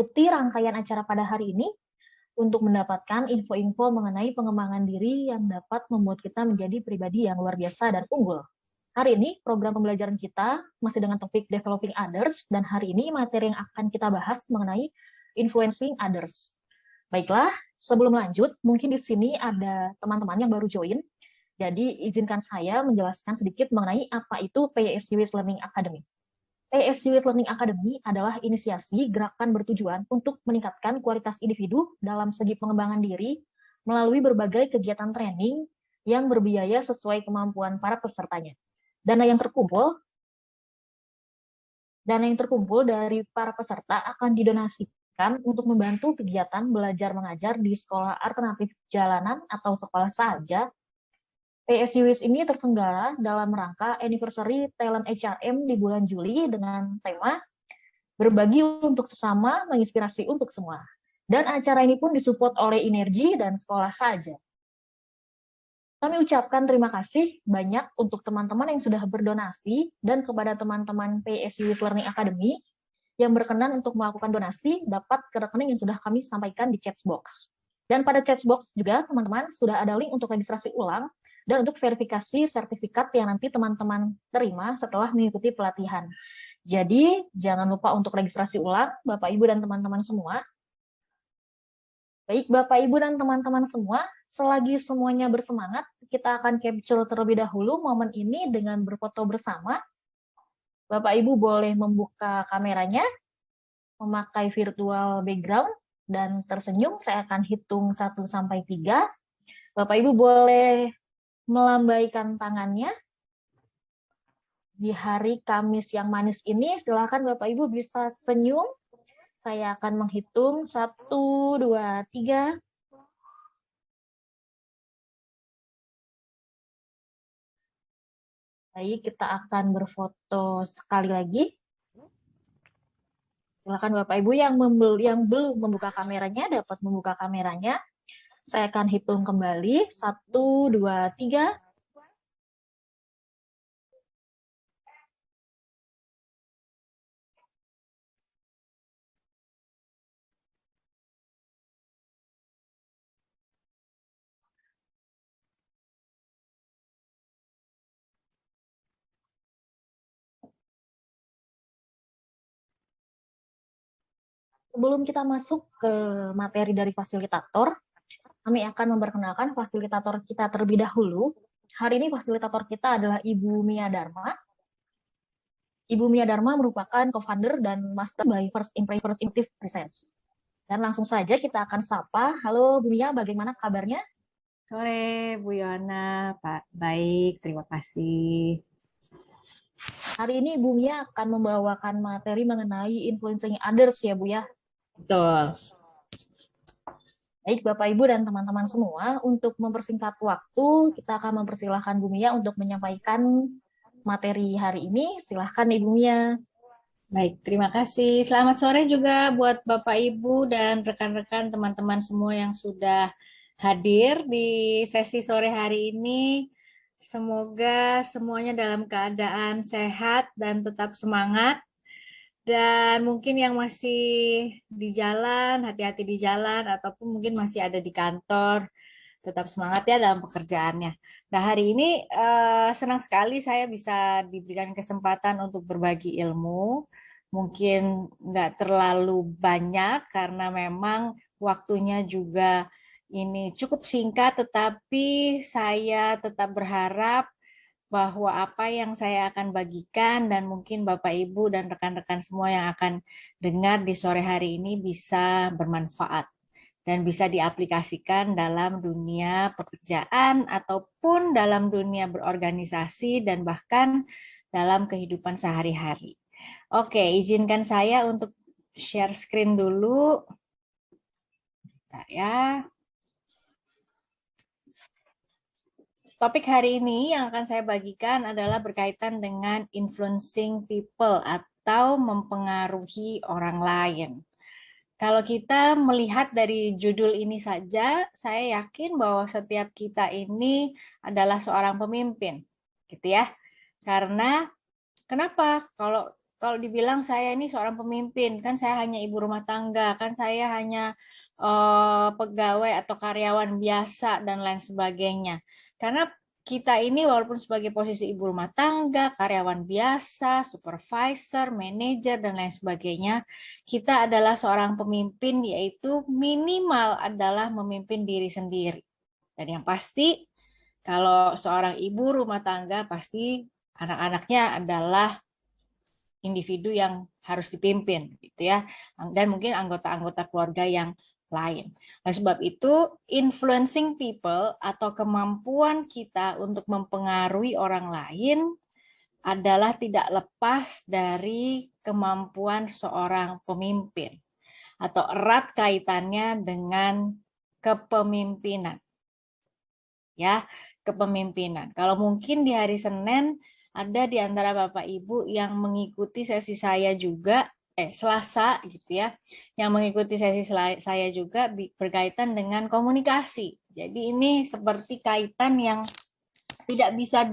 ikuti rangkaian acara pada hari ini untuk mendapatkan info-info mengenai pengembangan diri yang dapat membuat kita menjadi pribadi yang luar biasa dan unggul. Hari ini program pembelajaran kita masih dengan topik Developing Others, dan hari ini materi yang akan kita bahas mengenai Influencing Others. Baiklah, sebelum lanjut, mungkin di sini ada teman-teman yang baru join, jadi izinkan saya menjelaskan sedikit mengenai apa itu PSU Learning Academy. PSU Learning Academy adalah inisiasi gerakan bertujuan untuk meningkatkan kualitas individu dalam segi pengembangan diri melalui berbagai kegiatan training yang berbiaya sesuai kemampuan para pesertanya. Dana yang terkumpul dari para peserta akan didonasikan untuk membantu kegiatan belajar mengajar di sekolah alternatif jalanan atau sekolah saja. PSUWIS ini terselenggara dalam rangka anniversary Talent HRM di bulan Juli dengan tema berbagi untuk sesama, menginspirasi untuk semua. Dan acara ini pun disupport oleh Inergi dan sekolah saja. Kami ucapkan terima kasih banyak untuk teman-teman yang sudah berdonasi dan kepada teman-teman PSU Learning Academy yang berkenan untuk melakukan donasi dapat ke rekening yang sudah kami sampaikan di chat box. Dan pada chat box juga teman-teman sudah ada link untuk registrasi ulang dan untuk verifikasi sertifikat yang nanti teman-teman terima setelah mengikuti pelatihan. Jadi jangan lupa untuk registrasi ulang Bapak Ibu dan teman-teman semua. Baik, Bapak, Ibu, dan teman-teman semua, selagi semuanya bersemangat, kita akan capture terlebih dahulu momen ini dengan berfoto bersama. Bapak, Ibu boleh membuka kameranya, memakai virtual background, dan tersenyum. Saya akan hitung 1-3. Bapak, Ibu boleh melambaikan tangannya. Di hari Kamis yang manis ini, silakan Bapak, Ibu bisa senyum. Saya akan menghitung 1, 2, 3. Baik, kita akan berfoto sekali lagi. Silakan Bapak Ibu yang belum membuka kameranya dapat membuka kameranya. Saya akan hitung kembali 1, 2, 3. Sebelum kita masuk ke materi dari fasilitator, kami akan memperkenalkan fasilitator kita terlebih dahulu. Hari ini fasilitator kita adalah Ibu Mia Dharma. Ibu Mia Dharma merupakan co-founder dan master by First Impressive Presence. Dan langsung saja kita akan sapa. Halo Bu Mia, bagaimana kabarnya? Sore Bu Yona, Pak. Baik, terima kasih. Hari ini Bu Mia akan membawakan materi mengenai influencing others ya Bu ya. Betul. Baik Bapak Ibu dan teman-teman semua, untuk mempersingkat waktu, kita akan mempersilahkan Bu Mia untuk menyampaikan materi hari ini. Silahkan Ibu Mia. Baik, terima kasih. Selamat sore juga buat Bapak Ibu dan rekan-rekan teman-teman semua yang sudah hadir di sesi sore hari ini. Semoga semuanya dalam keadaan sehat dan tetap semangat. Dan mungkin yang masih di jalan, hati-hati di jalan, ataupun mungkin masih ada di kantor, tetap semangat ya dalam pekerjaannya. Nah, hari ini senang sekali saya bisa diberikan kesempatan untuk berbagi ilmu. Mungkin nggak terlalu banyak karena memang waktunya juga ini cukup singkat, tetapi saya tetap berharap bahwa apa yang saya akan bagikan dan mungkin Bapak Ibu dan rekan-rekan semua yang akan dengar di sore hari ini bisa bermanfaat dan bisa diaplikasikan dalam dunia pekerjaan ataupun dalam dunia berorganisasi dan bahkan dalam kehidupan sehari-hari. Oke, izinkan saya untuk share screen dulu. Nah, ya. Topik hari ini yang akan saya bagikan adalah berkaitan dengan influencing people atau mempengaruhi orang lain. Kalau kita melihat dari judul ini saja, saya yakin bahwa setiap kita ini adalah seorang pemimpin, gitu ya. Karena kenapa? Kalau kalau dibilang saya ini seorang pemimpin, kan saya hanya ibu rumah tangga, kan saya hanya pegawai atau karyawan biasa dan lain sebagainya. Karena kita ini walaupun sebagai posisi ibu rumah tangga, karyawan biasa, supervisor, manajer, dan lain sebagainya, kita adalah seorang pemimpin, yaitu minimal adalah memimpin diri sendiri. Dan yang pasti, kalau seorang ibu rumah tangga, pasti anak-anaknya adalah individu yang harus dipimpin, gitu ya, dan mungkin anggota-anggota keluarga yang lain. Oleh sebab itu, influencing people atau kemampuan kita untuk mempengaruhi orang lain adalah tidak lepas dari kemampuan seorang pemimpin atau erat kaitannya dengan kepemimpinan. Ya, kepemimpinan. Kalau mungkin di hari Senin ada di antara Bapak Ibu yang mengikuti sesi saya juga, Selasa gitu ya, yang mengikuti sesi saya juga berkaitan dengan komunikasi. Jadi ini seperti kaitan yang tidak bisa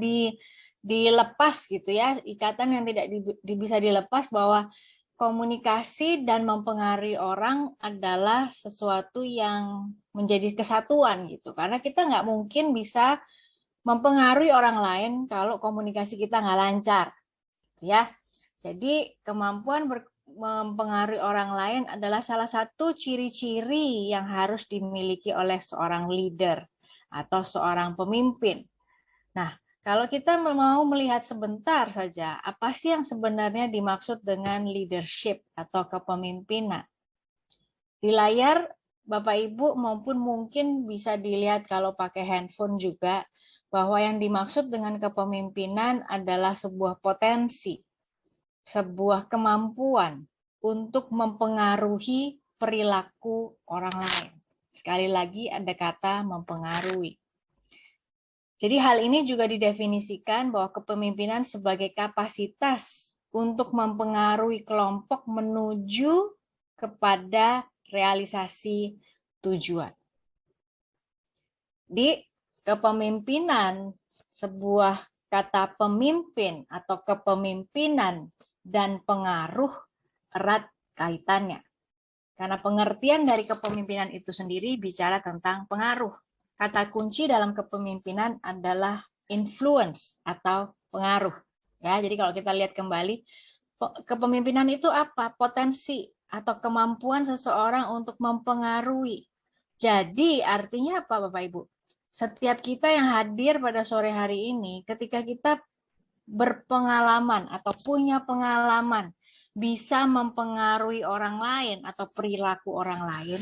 dilepas gitu ya, ikatan yang tidak bisa dilepas, bahwa komunikasi dan mempengaruhi orang adalah sesuatu yang menjadi kesatuan gitu. Karena kita nggak mungkin bisa mempengaruhi orang lain kalau komunikasi kita nggak lancar, ya. Jadi kemampuan mempengaruhi orang lain adalah salah satu ciri-ciri yang harus dimiliki oleh seorang leader atau seorang pemimpin. Nah, kalau kita mau melihat sebentar saja, apa sih yang sebenarnya dimaksud dengan leadership atau kepemimpinan? Di layar Bapak Ibu maupun mungkin bisa dilihat kalau pakai handphone juga, bahwa yang dimaksud dengan kepemimpinan adalah sebuah potensi, sebuah kemampuan untuk mempengaruhi perilaku orang lain. Sekali lagi ada kata mempengaruhi. Jadi hal ini juga didefinisikan bahwa kepemimpinan sebagai kapasitas untuk mempengaruhi kelompok menuju kepada realisasi tujuan. Di kepemimpinan, sebuah kata pemimpin atau kepemimpinan dan pengaruh erat kaitannya. Karena pengertian dari kepemimpinan itu sendiri bicara tentang pengaruh. Kata kunci dalam kepemimpinan adalah influence atau pengaruh. Ya, jadi kalau kita lihat kembali, kepemimpinan itu apa? Potensi atau kemampuan seseorang untuk mempengaruhi. Jadi artinya apa Bapak Ibu? Setiap kita yang hadir pada sore hari ini, ketika kita berpengalaman atau punya pengalaman bisa mempengaruhi orang lain atau perilaku orang lain,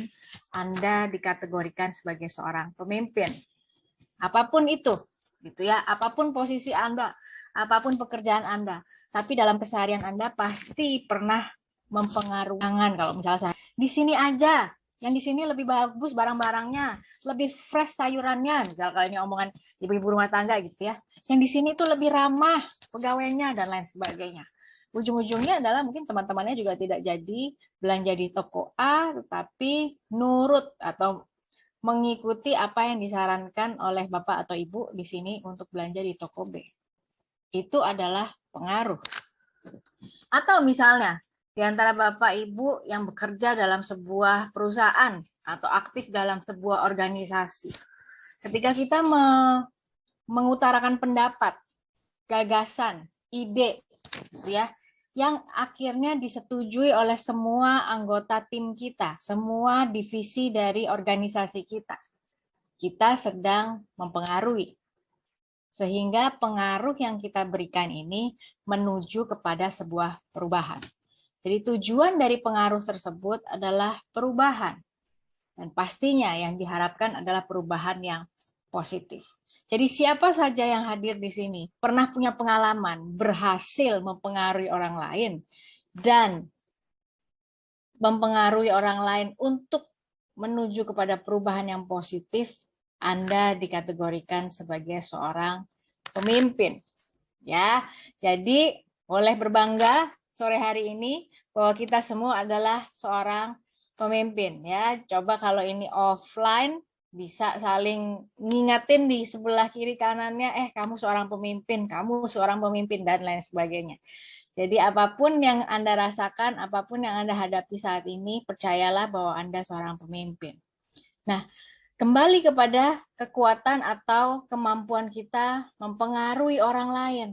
Anda dikategorikan sebagai seorang pemimpin. Apapun itu, gitu ya, apapun posisi Anda, apapun pekerjaan Anda, tapi dalam keseharian Anda pasti pernah mempengaruhi. Kalau misalnya saya di sini aja, yang di sini lebih bagus barang-barangnya, lebih fresh sayurannya, misal kalau ini omongan ibu-ibu rumah tangga gitu ya, yang di sini tuh lebih ramah pegawainya dan lain sebagainya. Ujung-ujungnya adalah mungkin teman-temannya juga tidak jadi belanja di toko A, tetapi nurut atau mengikuti apa yang disarankan oleh Bapak atau Ibu di sini untuk belanja di toko B. Itu adalah pengaruh. Atau misalnya, di antara Bapak Ibu yang bekerja dalam sebuah perusahaan atau aktif dalam sebuah organisasi. Ketika kita mengutarakan pendapat, gagasan, ide, gitu ya, yang akhirnya disetujui oleh semua anggota tim kita, semua divisi dari organisasi kita. Kita sedang mempengaruhi. Sehingga pengaruh yang kita berikan ini menuju kepada sebuah perubahan. Jadi tujuan dari pengaruh tersebut adalah perubahan. Dan pastinya yang diharapkan adalah perubahan yang positif. Jadi siapa saja yang hadir di sini pernah punya pengalaman berhasil mempengaruhi orang lain dan mempengaruhi orang lain untuk menuju kepada perubahan yang positif, Anda dikategorikan sebagai seorang pemimpin. Ya, jadi boleh berbangga sore hari ini bahwa kita semua adalah seorang pemimpin. Ya, coba kalau ini offline bisa saling ngingetin di sebelah kiri kanannya, kamu seorang pemimpin, dan lain sebagainya. Jadi apapun yang Anda rasakan, apapun yang Anda hadapi saat ini, percayalah bahwa Anda seorang pemimpin. Nah, kembali kepada kekuatan atau kemampuan kita mempengaruhi orang lain.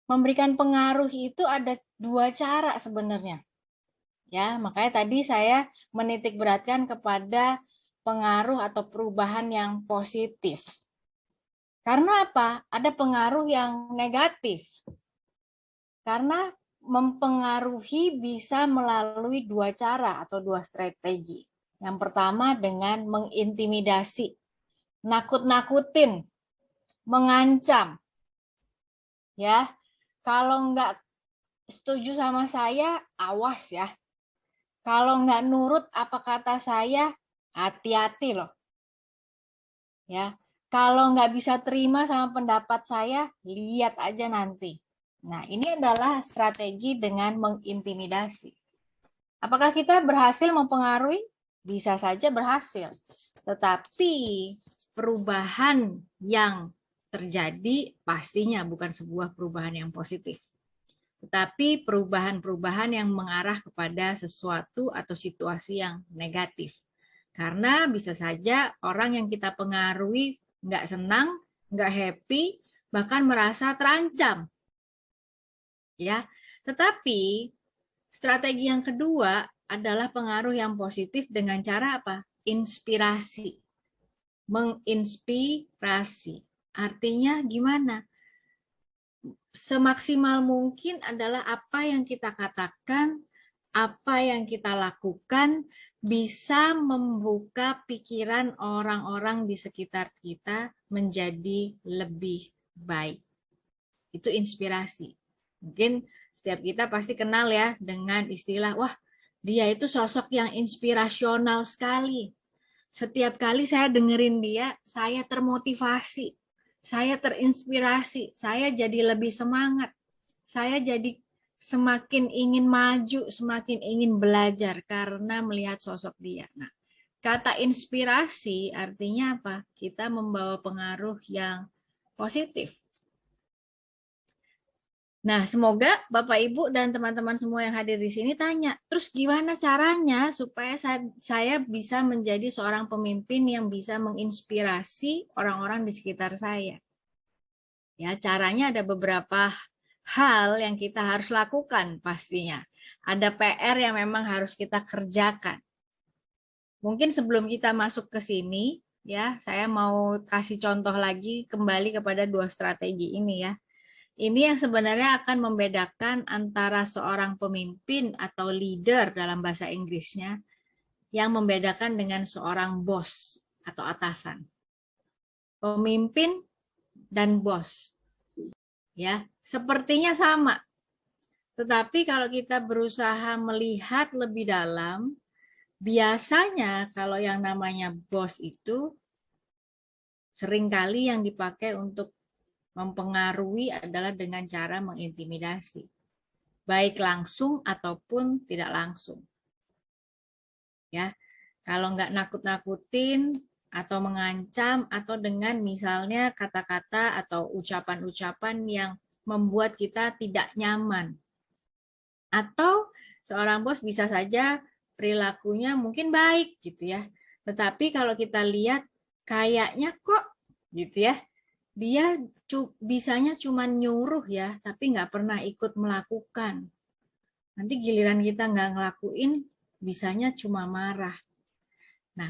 Memberikan pengaruh itu ada dua cara sebenarnya. Ya, makanya tadi saya menitik beratkan kepada pengaruh atau perubahan yang positif. Karena apa? Ada pengaruh yang negatif. Karena mempengaruhi bisa melalui dua cara atau dua strategi. Yang pertama dengan mengintimidasi, nakut-nakutin, mengancam. Ya, kalau nggak setuju sama saya, awas ya. Kalau nggak nurut apa kata saya, hati-hati loh. Ya, kalau nggak bisa terima sama pendapat saya, lihat aja nanti. Nah, ini adalah strategi dengan mengintimidasi. Apakah kita berhasil mempengaruhi? Bisa saja berhasil. Tetapi perubahan yang terjadi pastinya bukan sebuah perubahan yang positif. Tetapi perubahan-perubahan yang mengarah kepada sesuatu atau situasi yang negatif. Karena bisa saja orang yang kita pengaruhi nggak senang, nggak happy, bahkan merasa terancam. Ya, tetapi strategi yang kedua adalah pengaruh yang positif dengan cara apa? Inspirasi. Menginspirasi. Artinya gimana? Semaksimal mungkin adalah apa yang kita katakan, apa yang kita lakukan bisa membuka pikiran orang-orang di sekitar kita menjadi lebih baik. Itu inspirasi. Mungkin setiap kita pasti kenal ya dengan istilah, wah dia itu sosok yang inspirasional sekali. Setiap kali saya dengerin dia, saya termotivasi, saya terinspirasi, saya jadi lebih semangat, saya jadi semakin ingin maju, semakin ingin belajar karena melihat sosok dia. Nah, kata inspirasi artinya apa? Kita membawa pengaruh yang positif. Nah, semoga Bapak Ibu dan teman-teman semua yang hadir di sini tanya, terus gimana caranya supaya saya bisa menjadi seorang pemimpin yang bisa menginspirasi orang-orang di sekitar saya? Ya, caranya ada beberapa hal yang kita harus lakukan pastinya. Ada PR yang memang harus kita kerjakan. Mungkin sebelum kita masuk ke sini, ya, saya mau kasih contoh lagi kembali kepada dua strategi ini ya. Ini yang sebenarnya akan membedakan antara seorang pemimpin atau leader dalam bahasa Inggrisnya yang membedakan dengan seorang bos atau atasan. Pemimpin dan bos. Ya, sepertinya sama. Tetapi kalau kita berusaha melihat lebih dalam, biasanya kalau yang namanya bos itu seringkali yang dipakai untuk mempengaruhi adalah dengan cara mengintimidasi, baik langsung ataupun tidak langsung. Ya, kalau nggak nakut-nakutin atau mengancam atau dengan misalnya kata-kata atau ucapan-ucapan yang membuat kita tidak nyaman. Atau seorang bos bisa saja perilakunya mungkin baik gitu ya. Tetapi kalau kita lihat kayaknya kok gitu ya, dia bisanya cuma nyuruh ya, tapi nggak pernah ikut melakukan. Nanti giliran kita nggak ngelakuin, bisanya cuma marah. Nah,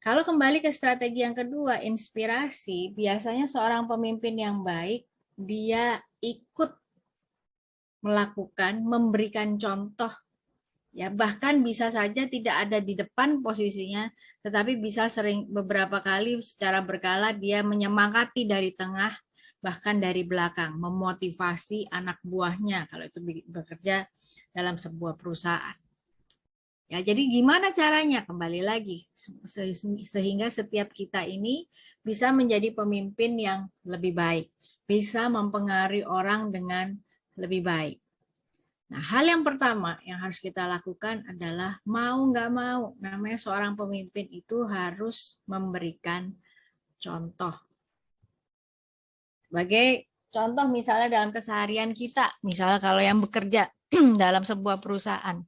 kalau kembali ke strategi yang kedua, inspirasi, biasanya seorang pemimpin yang baik, dia ikut melakukan, memberikan contoh. Ya, bahkan bisa saja tidak ada di depan posisinya, tetapi bisa sering beberapa kali secara berkala dia menyemangati dari tengah, bahkan dari belakang, memotivasi anak buahnya kalau itu bekerja dalam sebuah perusahaan. Ya, jadi gimana caranya? Kembali lagi, sehingga setiap kita ini bisa menjadi pemimpin yang lebih baik, bisa mempengaruhi orang dengan lebih baik. Nah, hal yang pertama yang harus kita lakukan adalah mau nggak mau, namanya seorang pemimpin itu harus memberikan contoh. Sebagai Contoh misalnya dalam keseharian kita, misalnya kalau yang bekerja dalam sebuah perusahaan.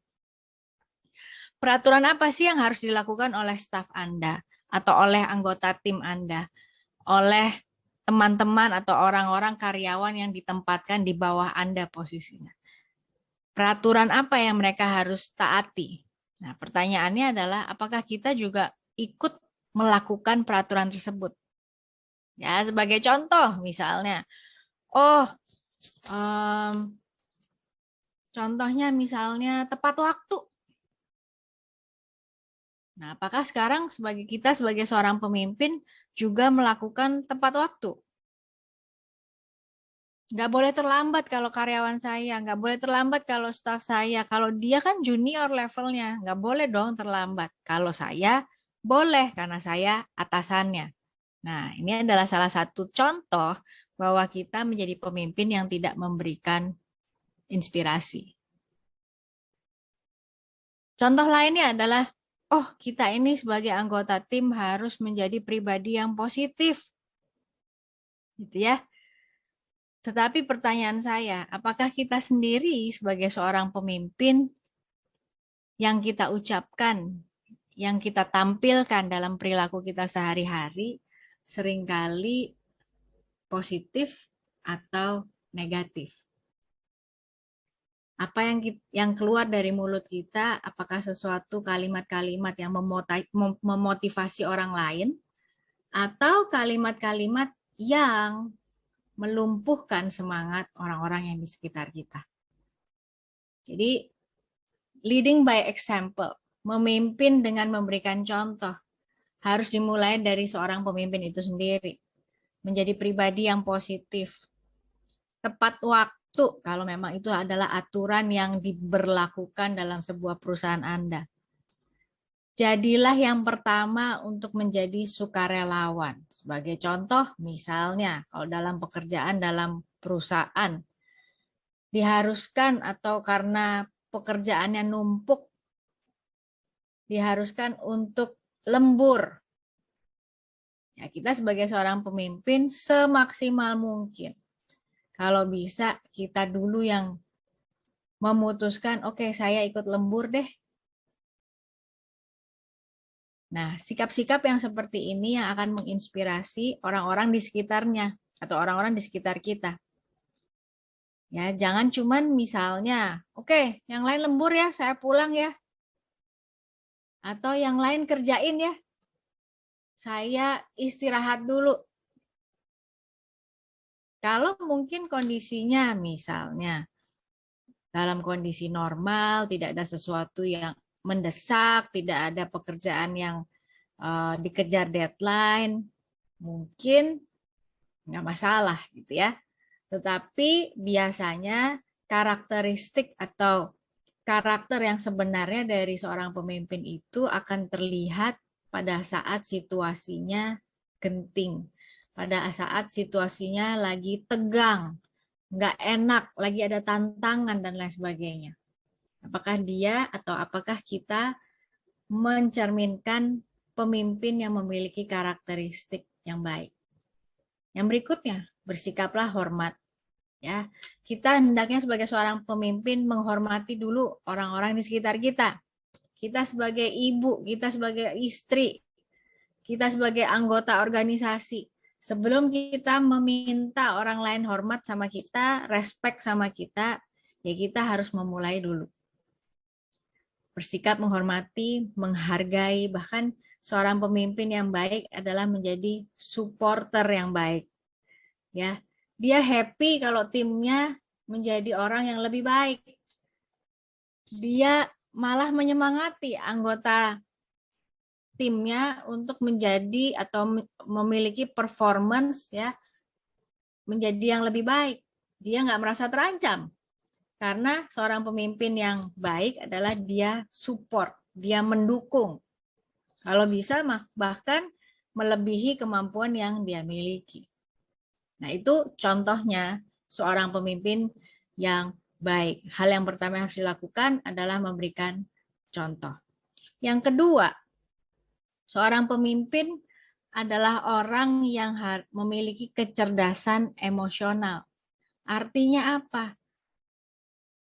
Peraturan apa sih yang harus dilakukan oleh staf Anda atau oleh anggota tim Anda, oleh teman-teman atau orang-orang karyawan yang ditempatkan di bawah Anda posisinya? Peraturan apa yang mereka harus taati? Nah, pertanyaannya adalah apakah kita juga ikut melakukan peraturan tersebut? Ya, sebagai contoh misalnya, contohnya misalnya tepat waktu. Nah, apakah sekarang kita sebagai seorang pemimpin juga melakukan tepat waktu? Nggak boleh terlambat kalau karyawan saya, nggak boleh terlambat kalau staf saya. Kalau dia kan junior levelnya, nggak boleh dong terlambat. Kalau saya, boleh karena saya atasannya. Nah, ini adalah salah satu contoh bahwa kita menjadi pemimpin yang tidak memberikan inspirasi. Contoh lainnya adalah, kita ini sebagai anggota tim harus menjadi pribadi yang positif. Gitu ya. Tetapi pertanyaan saya, apakah kita sendiri sebagai seorang pemimpin yang kita ucapkan, yang kita tampilkan dalam perilaku kita sehari-hari, seringkali positif atau negatif? Apa yang keluar dari mulut kita, apakah sesuatu kalimat-kalimat yang memotivasi orang lain, atau kalimat-kalimat yang melumpuhkan semangat orang-orang yang di sekitar kita? Jadi, leading by example, memimpin dengan memberikan contoh, harus dimulai dari seorang pemimpin itu sendiri. Menjadi pribadi yang positif. Tepat waktu, kalau memang itu adalah aturan yang diberlakukan dalam sebuah perusahaan Anda. Jadilah yang pertama untuk menjadi sukarelawan. Sebagai contoh, misalnya kalau dalam pekerjaan dalam perusahaan, diharuskan atau karena pekerjaannya numpuk, diharuskan untuk lembur. Ya, kita sebagai seorang pemimpin semaksimal mungkin. Kalau bisa kita dulu yang memutuskan, oke, saya ikut lembur deh. Nah, sikap-sikap yang seperti ini yang akan menginspirasi orang-orang di sekitarnya atau orang-orang di sekitar kita. Ya, jangan cuman misalnya, oke, yang lain lembur ya, saya pulang ya. Atau yang lain kerjain ya, saya istirahat dulu. Kalau mungkin kondisinya misalnya dalam kondisi normal, tidak ada sesuatu yang mendesak, tidak ada pekerjaan yang dikejar deadline, mungkin nggak masalah gitu ya. Tetapi biasanya karakteristik atau karakter yang sebenarnya dari seorang pemimpin itu akan terlihat pada saat situasinya genting, pada saat situasinya lagi tegang, nggak enak, lagi ada tantangan dan lain sebagainya. Apakah dia atau apakah kita mencerminkan pemimpin yang memiliki karakteristik yang baik? Yang berikutnya, bersikaplah hormat. Ya, kita hendaknya sebagai seorang pemimpin menghormati dulu orang-orang di sekitar kita. Kita sebagai ibu, kita sebagai istri, kita sebagai anggota organisasi. Sebelum kita meminta orang lain hormat sama kita, respect sama kita, ya kita harus memulai dulu. Bersikap menghormati, menghargai, bahkan seorang pemimpin yang baik adalah menjadi supporter yang baik. Ya, dia happy kalau timnya menjadi orang yang lebih baik. Dia malah menyemangati anggota timnya untuk menjadi atau memiliki performance ya menjadi yang lebih baik. Dia nggak merasa terancam karena seorang pemimpin yang baik adalah dia support, dia mendukung. Kalau bisa bahkan melebihi kemampuan yang dia miliki. Nah, itu contohnya seorang pemimpin yang baik. Hal yang pertama yang harus dilakukan adalah memberikan contoh. Yang kedua, seorang pemimpin adalah orang yang memiliki kecerdasan emosional. Artinya apa?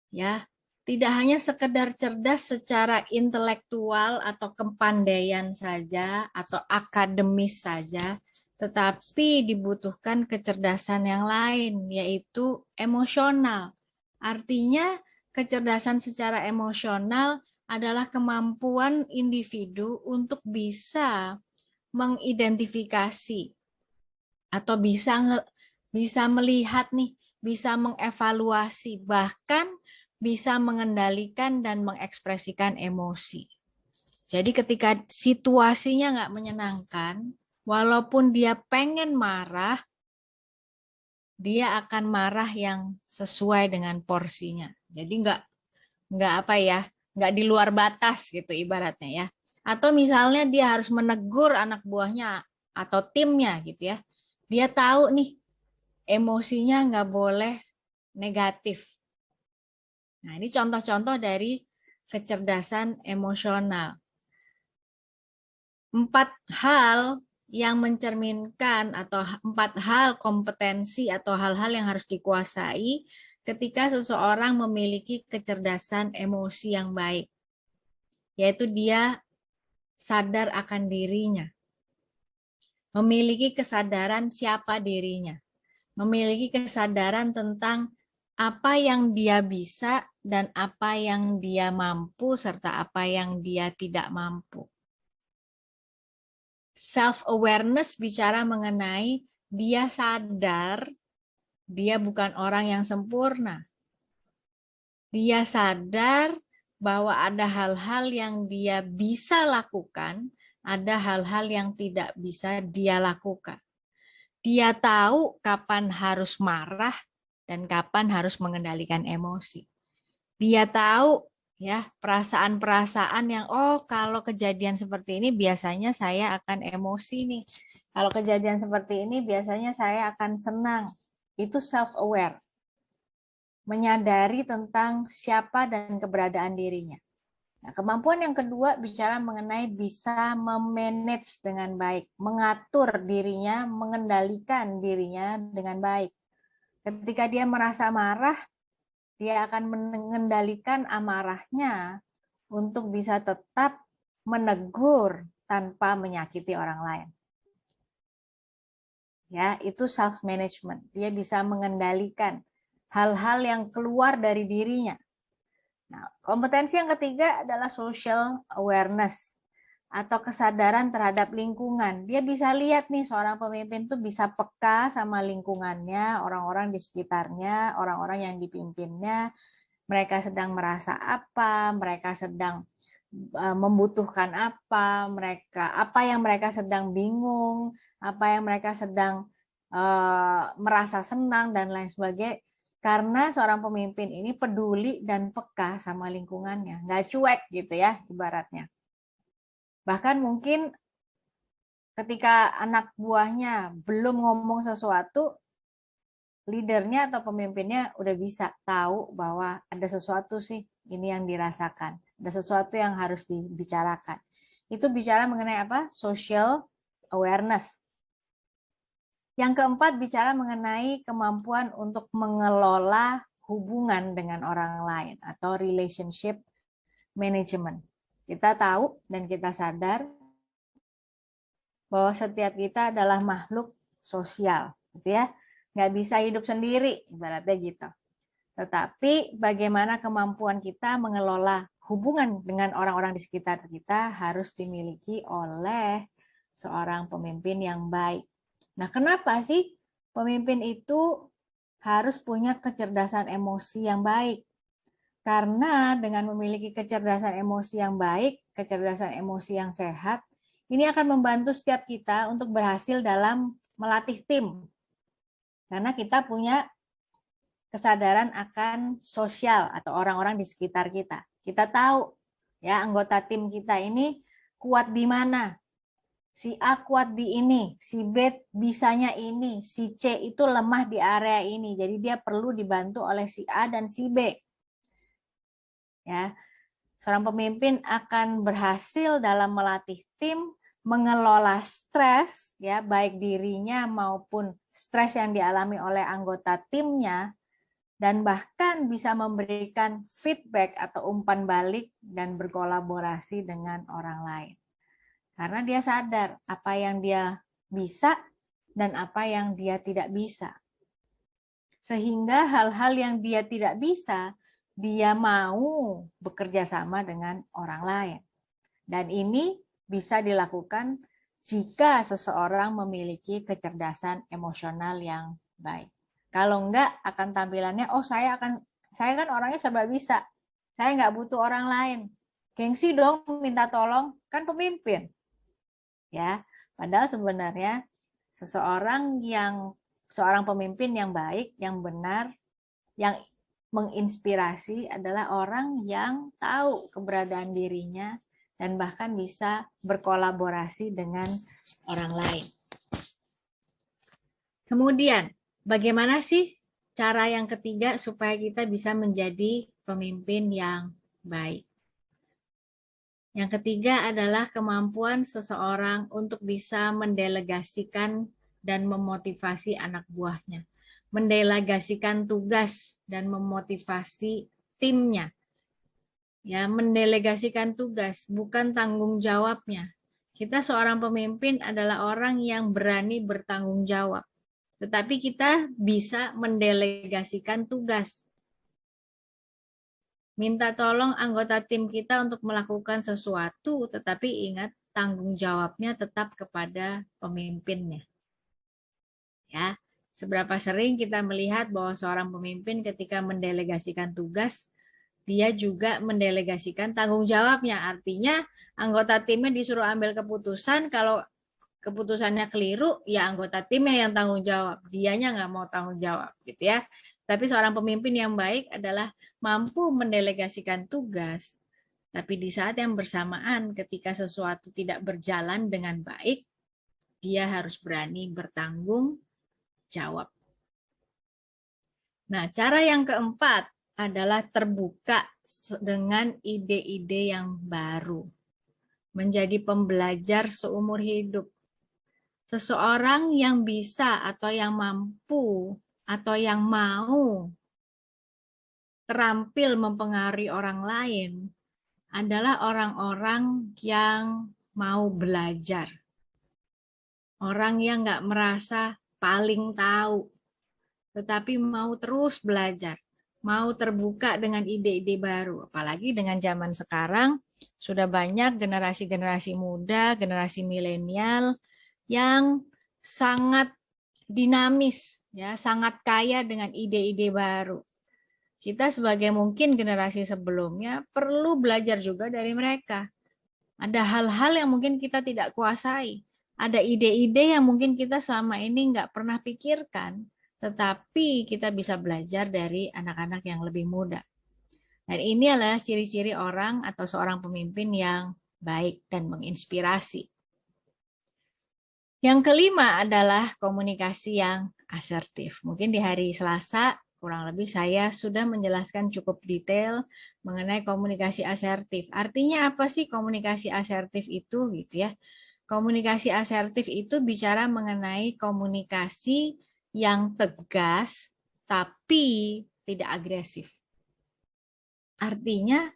Ya, tidak hanya sekedar cerdas secara intelektual atau kepandaian saja atau akademis saja, tetapi dibutuhkan kecerdasan yang lain, yaitu emosional. Artinya, kecerdasan secara emosional adalah kemampuan individu untuk bisa mengidentifikasi atau bisa melihat nih, bisa mengevaluasi, bahkan bisa mengendalikan dan mengekspresikan emosi. Jadi ketika situasinya nggak menyenangkan, walaupun dia pengen marah, dia akan marah yang sesuai dengan porsinya. Jadi nggak apa ya, nggak di luar batas gitu ibaratnya ya. Atau misalnya dia harus menegur anak buahnya atau timnya gitu ya. Dia tahu nih emosinya nggak boleh negatif. Nah, ini contoh-contoh dari kecerdasan emosional. 4 hal yang mencerminkan atau 4 hal kompetensi atau hal-hal yang harus dikuasai ketika seseorang memiliki kecerdasan emosi yang baik, yaitu dia sadar akan dirinya, memiliki kesadaran siapa dirinya, memiliki kesadaran tentang apa yang dia bisa dan apa yang dia mampu serta apa yang dia tidak mampu. Self-awareness bicara mengenai dia sadar dia bukan orang yang sempurna. Dia sadar bahwa ada hal-hal yang dia bisa lakukan, ada hal-hal yang tidak bisa dia lakukan. Dia tahu kapan harus marah dan kapan harus mengendalikan emosi. Dia tahu ya perasaan-perasaan yang kalau kejadian seperti ini biasanya saya akan emosi nih. Kalau kejadian seperti ini biasanya saya akan senang. Itu self-aware. Menyadari tentang siapa dan keberadaan dirinya. Nah, kemampuan yang kedua bicara mengenai bisa memanage dengan baik, mengatur dirinya, mengendalikan dirinya dengan baik. Ketika dia merasa marah, dia akan mengendalikan amarahnya untuk bisa tetap menegur tanpa menyakiti orang lain. Ya, itu self management. Dia bisa mengendalikan hal-hal yang keluar dari dirinya. Nah, kompetensi yang ketiga adalah social awareness atau kesadaran terhadap lingkungan. Dia bisa lihat nih seorang pemimpin tuh bisa peka sama lingkungannya, orang-orang di sekitarnya, orang-orang yang dipimpinnya, mereka sedang merasa apa, mereka sedang membutuhkan apa yang mereka sedang bingung, apa yang mereka sedang merasa senang dan lain sebagainya. Karena seorang pemimpin ini peduli dan peka sama lingkungannya, nggak cuek gitu ya ibaratnya. Bahkan mungkin ketika anak buahnya belum ngomong sesuatu, leadernya atau pemimpinnya udah bisa tahu bahwa ada sesuatu sih ini yang dirasakan, ada sesuatu yang harus dibicarakan. Itu bicara mengenai apa? Social awareness. Yang keempat bicara mengenai kemampuan untuk mengelola hubungan dengan orang lain atau relationship management. Kita tahu dan kita sadar bahwa setiap kita adalah makhluk sosial, gitu ya. Nggak bisa hidup sendiri, ibaratnya gitu. Tetapi bagaimana kemampuan kita mengelola hubungan dengan orang-orang di sekitar kita harus dimiliki oleh seorang pemimpin yang baik. Nah, kenapa sih pemimpin itu harus punya kecerdasan emosi yang baik? Karena dengan memiliki kecerdasan emosi yang baik, kecerdasan emosi yang sehat, ini akan membantu setiap kita untuk berhasil dalam melatih tim. Karena kita punya kesadaran akan sosial atau orang-orang di sekitar kita. Kita tahu ya anggota tim kita ini kuat di mana. Si A kuat di ini, si B bisanya ini, si C itu lemah di area ini. Jadi dia perlu dibantu oleh si A dan si B. Ya. Seorang pemimpin akan berhasil dalam melatih tim, mengelola stres ya, baik dirinya maupun stres yang dialami oleh anggota timnya dan bahkan bisa memberikan feedback atau umpan balik dan berkolaborasi dengan orang lain. Karena dia sadar apa yang dia bisa dan apa yang dia tidak bisa. Sehingga hal-hal yang dia tidak bisa, dia mau bekerja sama dengan orang lain. Dan ini bisa dilakukan jika seseorang memiliki kecerdasan emosional yang baik. Kalau enggak, akan tampilannya, oh saya kan orangnya serba bisa. Saya nggak butuh orang lain. Gengsi dong minta tolong, kan pemimpin. Ya, padahal sebenarnya seorang pemimpin yang baik, yang benar, yang menginspirasi adalah orang yang tahu keberadaan dirinya dan bahkan bisa berkolaborasi dengan orang lain. Kemudian, bagaimana sih cara yang ketiga supaya kita bisa menjadi pemimpin yang baik? Yang ketiga adalah kemampuan seseorang untuk bisa mendelegasikan dan memotivasi anak buahnya. Mendelegasikan tugas dan memotivasi timnya. Ya, mendelegasikan tugas bukan tanggung jawabnya. Kita seorang pemimpin adalah orang yang berani bertanggung jawab. Tetapi kita bisa mendelegasikan tugas. Minta tolong anggota tim kita untuk melakukan sesuatu, tetapi ingat tanggung jawabnya tetap kepada pemimpinnya. Ya, seberapa sering kita melihat bahwa seorang pemimpin ketika mendelegasikan tugas, dia juga mendelegasikan tanggung jawabnya. Artinya anggota timnya disuruh ambil keputusan, kalau keputusannya keliru, ya anggota timnya yang tanggung jawab. Dianya nggak mau tanggung jawab, gitu ya. Tapi seorang pemimpin yang baik adalah mampu mendelegasikan tugas, tapi di saat yang bersamaan ketika sesuatu tidak berjalan dengan baik, dia harus berani bertanggung jawab. Nah, cara yang keempat adalah terbuka dengan ide-ide yang baru. Menjadi pembelajar seumur hidup. Seseorang yang bisa atau yang mampu atau yang mau terampil mempengaruhi orang lain adalah orang-orang yang mau belajar. Orang yang nggak merasa paling tahu, tetapi mau terus belajar, mau terbuka dengan ide-ide baru. Apalagi dengan zaman sekarang, sudah banyak generasi-generasi muda, generasi milenial yang sangat dinamis, ya, sangat kaya dengan ide-ide baru. Kita sebagai mungkin generasi sebelumnya perlu belajar juga dari mereka. Ada hal-hal yang mungkin kita tidak kuasai. Ada ide-ide yang mungkin kita selama ini nggak pernah pikirkan, tetapi kita bisa belajar dari anak-anak yang lebih muda. Dan ini adalah ciri-ciri orang atau seorang pemimpin yang baik dan menginspirasi. Yang kelima adalah komunikasi yang asertif. Mungkin di hari Selasa, kurang lebih saya sudah menjelaskan cukup detail mengenai komunikasi asertif. Artinya apa sih komunikasi asertif itu, gitu ya? Komunikasi asertif itu bicara mengenai komunikasi yang tegas tapi tidak agresif. Artinya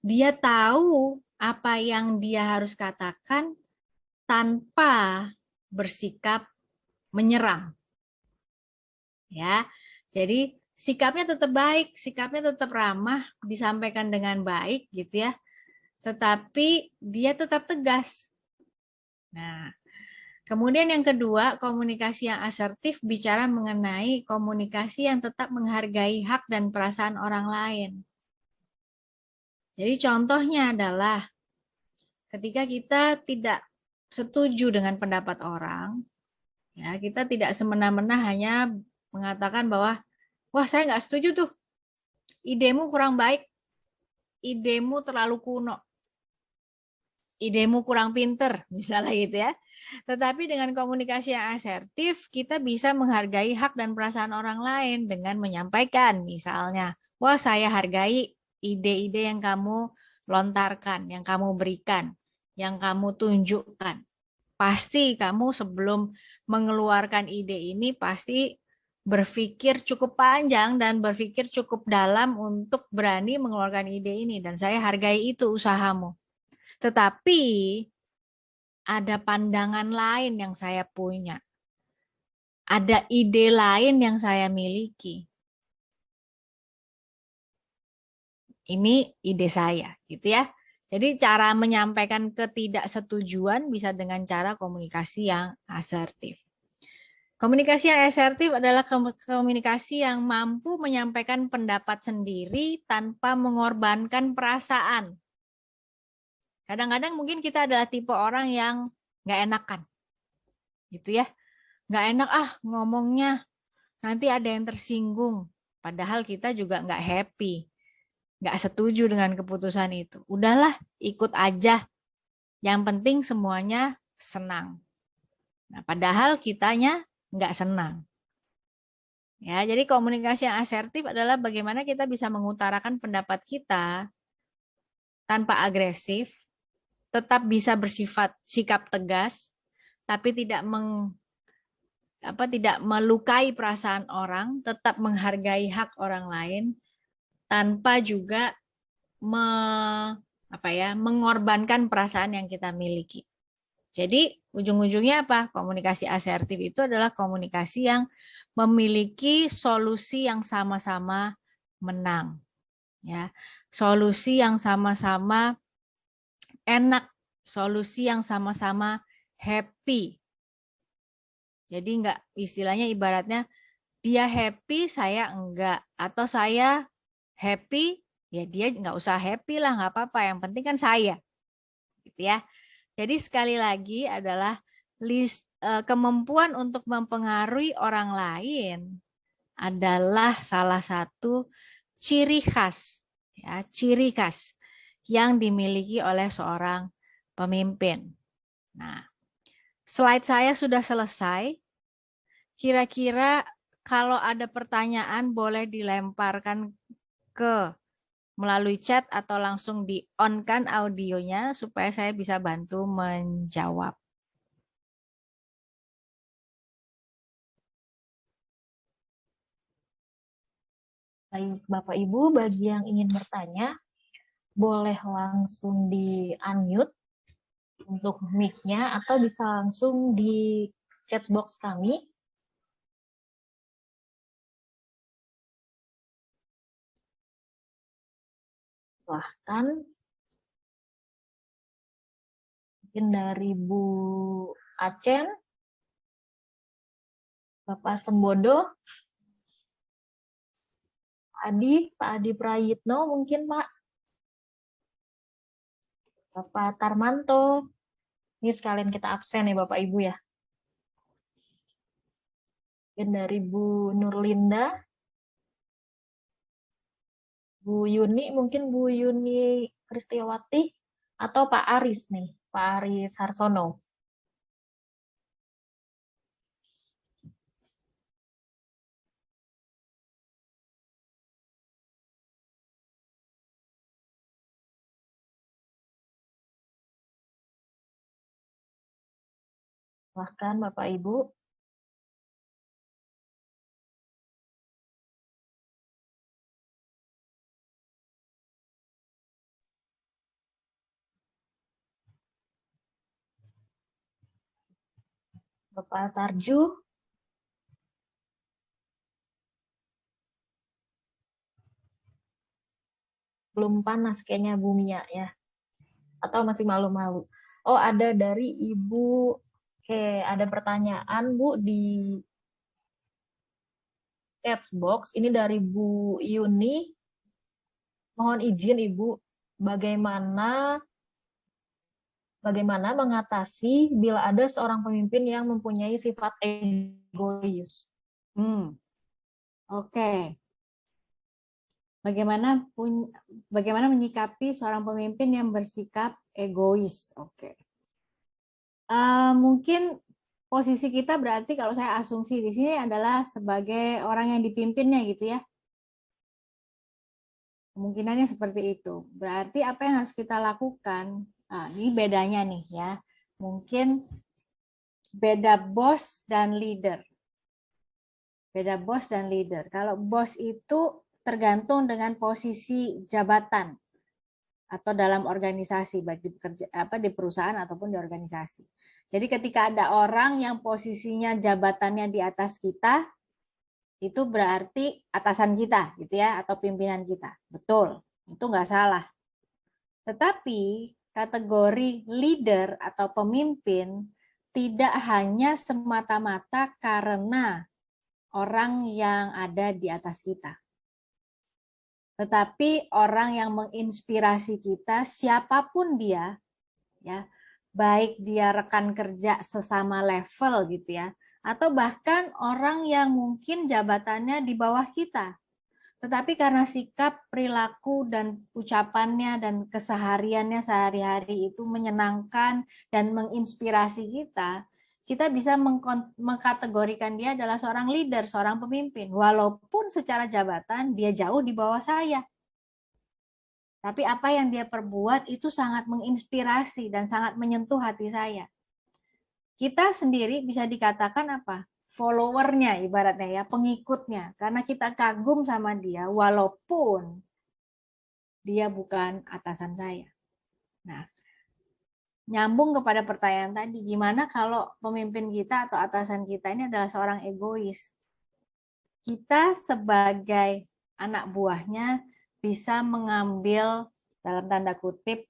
dia tahu apa yang dia harus katakan tanpa bersikap menyerang. Ya. Jadi sikapnya tetap baik, sikapnya tetap ramah, disampaikan dengan baik gitu ya. Tetapi dia tetap tegas. Nah, kemudian yang kedua, komunikasi yang asertif bicara mengenai komunikasi yang tetap menghargai hak dan perasaan orang lain. Jadi contohnya adalah ketika kita tidak setuju dengan pendapat orang, ya, kita tidak semena-mena hanya mengatakan bahwa, wah saya nggak setuju tuh, idemu kurang baik, idemu terlalu kuno, idemu kurang pinter, misalnya gitu ya. Tetapi dengan komunikasi yang asertif, kita bisa menghargai hak dan perasaan orang lain dengan menyampaikan, misalnya, wah saya hargai ide-ide yang kamu lontarkan, yang kamu berikan, yang kamu tunjukkan. Pasti kamu sebelum mengeluarkan ide ini pasti berpikir cukup panjang dan berpikir cukup dalam untuk berani mengeluarkan ide ini. Dan saya hargai itu usahamu. Tetapi ada pandangan lain yang saya punya. Ada ide lain yang saya miliki. Ini ide saya, gitu ya. Jadi cara menyampaikan ketidaksetujuan bisa dengan cara komunikasi yang asertif. Komunikasi yang asertif adalah komunikasi yang mampu menyampaikan pendapat sendiri tanpa mengorbankan perasaan. Kadang-kadang mungkin kita adalah tipe orang yang nggak enakan, gitu ya. Nggak enak ngomongnya, nanti ada yang tersinggung. Padahal kita juga nggak happy, nggak setuju dengan keputusan itu. Udahlah, ikut aja. Yang penting semuanya senang. Nah, padahal kitanya nggak senang. Ya, jadi komunikasi yang asertif adalah bagaimana kita bisa mengutarakan pendapat kita tanpa agresif, tetap bisa bersifat sikap tegas, tapi tidak tidak melukai perasaan orang, tetap menghargai hak orang lain, tanpa juga mengorbankan perasaan yang kita miliki. Jadi ujung-ujungnya apa? Komunikasi asertif itu adalah komunikasi yang memiliki solusi yang sama-sama menang. Ya, solusi yang sama-sama enak, solusi yang sama-sama happy. Jadi enggak, istilahnya ibaratnya dia happy, saya enggak, atau saya happy, ya dia nggak usah happy lah, nggak apa-apa. Yang penting kan saya, gitu ya. Jadi sekali lagi adalah kemampuan untuk mempengaruhi orang lain adalah salah satu ciri khas, ya, ciri khas yang dimiliki oleh seorang pemimpin. Nah, slide saya sudah selesai. Kira-kira kalau ada pertanyaan boleh dilemparkan ke melalui chat atau langsung di-on-kan audionya supaya saya bisa bantu menjawab. Baik, Bapak Ibu, bagi yang ingin bertanya, boleh langsung di-unmute untuk mic-nya atau bisa langsung di chat box kami. Silahkan. Mungkin dari Bu Acen, Bapak Sembodo, Pak Adi Prayitno mungkin Pak. Bapak Tarmanto. Ini sekalian kita absen ya Bapak Ibu ya. Mungkin dari Bu Nurlinda. Bu Yuni, mungkin Bu Yuni Kristiawati. Atau Pak Aris nih, Pak Aris Harsono. Silahkan Bapak Ibu. Bapak Sarju. Belum panas kayaknya Bu Mia ya. Atau masih malu-malu. Oh, ada dari Ibu. Oke, ada pertanyaan Bu di chat box. Ini dari Bu Yuni. Mohon izin Ibu, bagaimana mengatasi bila ada seorang pemimpin yang mempunyai sifat egois? Oke. Bagaimana menyikapi seorang pemimpin yang bersikap egois? Oke. Mungkin posisi kita berarti kalau saya asumsi di sini adalah sebagai orang yang dipimpinnya gitu ya. Kemungkinannya seperti itu. Berarti apa yang harus kita lakukan? Ini bedanya nih ya. Mungkin beda bos dan leader. Beda bos dan leader. Kalau bos itu tergantung dengan posisi jabatan atau dalam organisasi, baik di perusahaan ataupun di organisasi. Jadi ketika ada orang yang posisinya jabatannya di atas kita, itu berarti atasan kita, gitu ya, atau pimpinan kita. Betul, itu nggak salah. Tetapi kategori leader atau pemimpin tidak hanya semata-mata karena orang yang ada di atas kita, tetapi orang yang menginspirasi kita, siapapun dia, ya, baik dia rekan kerja sesama level gitu ya, atau bahkan orang yang mungkin jabatannya di bawah kita, tetapi karena sikap, perilaku, dan ucapannya dan kesehariannya sehari-hari itu menyenangkan dan menginspirasi kita, kita bisa mengkategorikan dia adalah seorang leader, seorang pemimpin, walaupun secara jabatan dia jauh di bawah saya. Tapi apa yang dia perbuat itu sangat menginspirasi dan sangat menyentuh hati saya. Kita sendiri bisa dikatakan apa? Followernya ibaratnya ya, pengikutnya. Karena kita kagum sama dia walaupun dia bukan atasan saya. Nah, nyambung kepada pertanyaan tadi, gimana kalau pemimpin kita atau atasan kita ini adalah seorang egois? Kita sebagai anak buahnya bisa mengambil dalam tanda kutip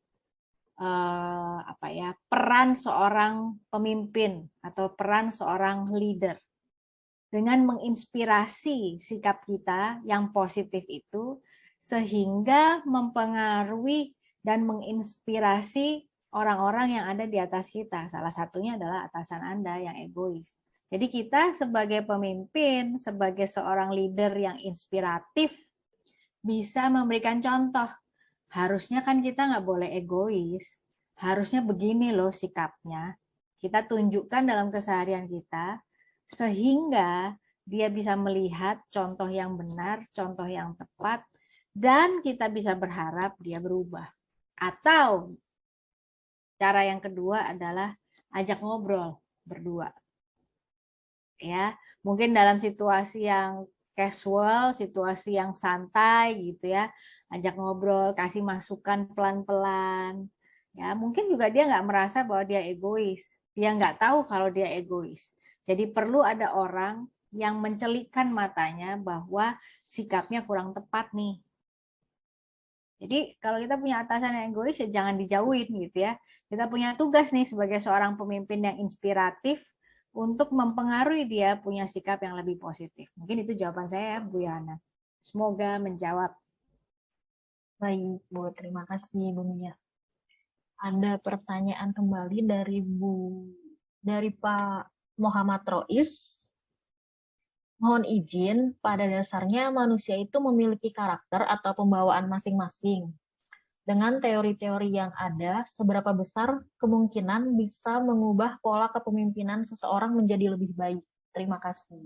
peran seorang pemimpin atau peran seorang leader dengan menginspirasi sikap kita yang positif itu sehingga mempengaruhi dan menginspirasi orang-orang yang ada di atas kita. Salah satunya adalah atasan Anda yang egois. Jadi kita sebagai pemimpin, sebagai seorang leader yang inspiratif, bisa memberikan contoh. Harusnya kan kita nggak boleh egois. Harusnya begini loh sikapnya. Kita tunjukkan dalam keseharian kita, sehingga dia bisa melihat contoh yang benar, contoh yang tepat, dan kita bisa berharap dia berubah. Atau cara yang kedua adalah ajak ngobrol berdua. Ya, mungkin dalam situasi yang casual, situasi yang santai gitu ya, ajak ngobrol, kasih masukan pelan-pelan. Ya, mungkin juga dia nggak merasa bahwa dia egois. Dia nggak tahu kalau dia egois. Jadi perlu ada orang yang mencelikkan matanya bahwa sikapnya kurang tepat nih. Jadi kalau kita punya atasan yang egois ya jangan dijauhin gitu ya. Kita punya tugas nih sebagai seorang pemimpin yang inspiratif untuk mempengaruhi dia punya sikap yang lebih positif. Mungkin itu jawaban saya, Bu Yana. Semoga menjawab. Baik, Bu. Terima kasih, Bu Mia. Ada pertanyaan kembali dari Pak Muhammad Rois. Mohon izin, pada dasarnya manusia itu memiliki karakter atau pembawaan masing-masing. Dengan teori-teori yang ada, seberapa besar kemungkinan bisa mengubah pola kepemimpinan seseorang menjadi lebih baik? Terima kasih.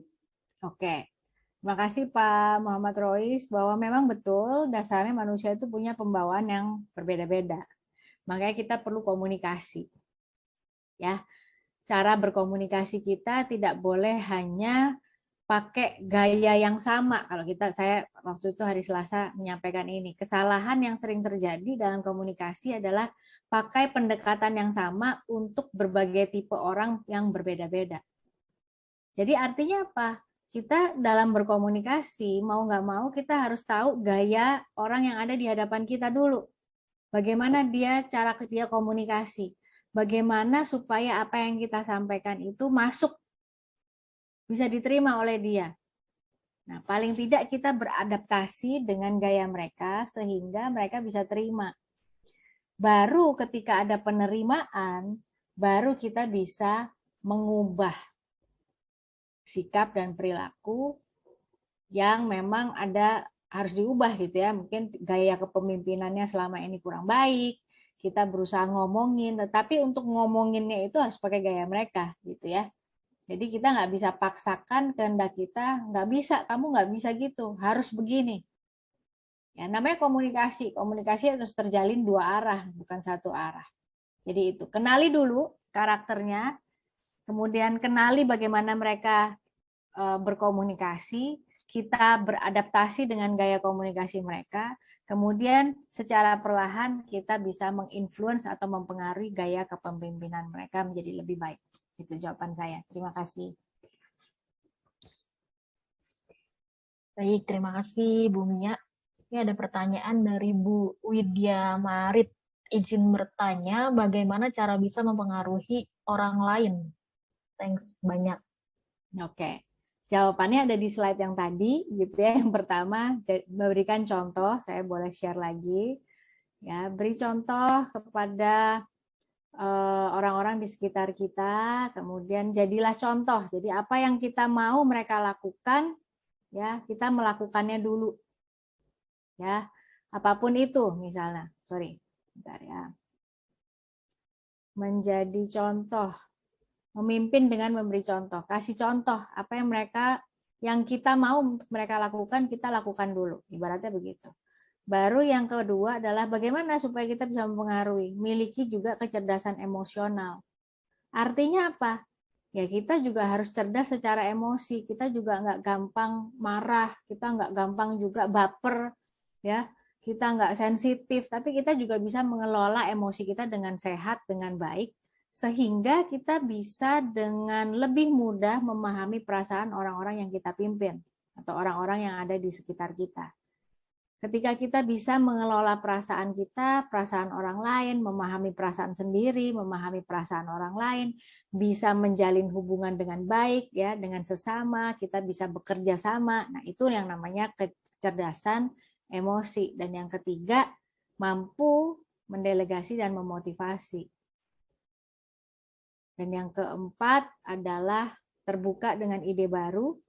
Oke, terima kasih Pak Muhammad Rois bahwa memang betul dasarnya manusia itu punya pembawaan yang berbeda-beda. Makanya kita perlu komunikasi. Ya, cara berkomunikasi kita tidak boleh hanya pakai gaya yang sama. Kalau saya waktu itu hari Selasa menyampaikan ini, kesalahan yang sering terjadi dalam komunikasi adalah pakai pendekatan yang sama untuk berbagai tipe orang yang berbeda-beda. Jadi artinya apa? Kita dalam berkomunikasi, mau nggak mau kita harus tahu gaya orang yang ada di hadapan kita dulu. Bagaimana cara dia komunikasi. Bagaimana supaya apa yang kita sampaikan itu masuk, bisa diterima oleh dia. Nah, paling tidak kita beradaptasi dengan gaya mereka sehingga mereka bisa terima. Baru ketika ada penerimaan, baru kita bisa mengubah sikap dan perilaku yang memang harus diubah gitu ya. Mungkin gaya kepemimpinannya selama ini kurang baik, kita berusaha ngomongin, tetapi untuk ngomonginnya itu harus pakai gaya mereka gitu ya. Jadi kita nggak bisa paksakan kehendak kita, nggak bisa, kamu nggak bisa gitu, harus begini. Ya, namanya komunikasi harus terjalin dua arah, bukan satu arah. Jadi itu, kenali dulu karakternya, kemudian kenali bagaimana mereka berkomunikasi, kita beradaptasi dengan gaya komunikasi mereka, kemudian secara perlahan kita bisa menginfluence atau mempengaruhi gaya kepemimpinan mereka menjadi lebih baik. Itu jawaban saya. Terima kasih. Baik, terima kasih Bu Mia. Ini ada pertanyaan dari Bu Widya Marit. Izin bertanya, bagaimana cara bisa mempengaruhi orang lain? Thanks banyak. Oke. Jawabannya ada di slide yang tadi, gitu ya. Yang pertama, memberikan contoh. Saya boleh share lagi. Ya, beri contoh kepada orang-orang di sekitar kita, kemudian jadilah contoh. Jadi apa yang kita mau mereka lakukan, ya kita melakukannya dulu. Ya, apapun itu misalnya. Sorry, bentar ya. Menjadi contoh, memimpin dengan memberi contoh. Kasih contoh apa yang kita mau mereka lakukan, kita lakukan dulu. Ibaratnya begitu. Baru yang kedua adalah bagaimana supaya kita bisa mempengaruhi, miliki juga kecerdasan emosional. Artinya apa? Ya kita juga harus cerdas secara emosi, kita juga nggak gampang marah, kita nggak gampang juga baper, ya kita nggak sensitif, tapi kita juga bisa mengelola emosi kita dengan sehat, dengan baik, sehingga kita bisa dengan lebih mudah memahami perasaan orang-orang yang kita pimpin, atau orang-orang yang ada di sekitar kita. Ketika kita bisa mengelola perasaan kita, perasaan orang lain, memahami perasaan sendiri, memahami perasaan orang lain, bisa menjalin hubungan dengan baik ya, dengan sesama, kita bisa bekerja sama. Nah, itu yang namanya kecerdasan emosi. Dan yang ketiga, mampu mendelegasi dan memotivasi. Dan yang keempat adalah terbuka dengan ide baru,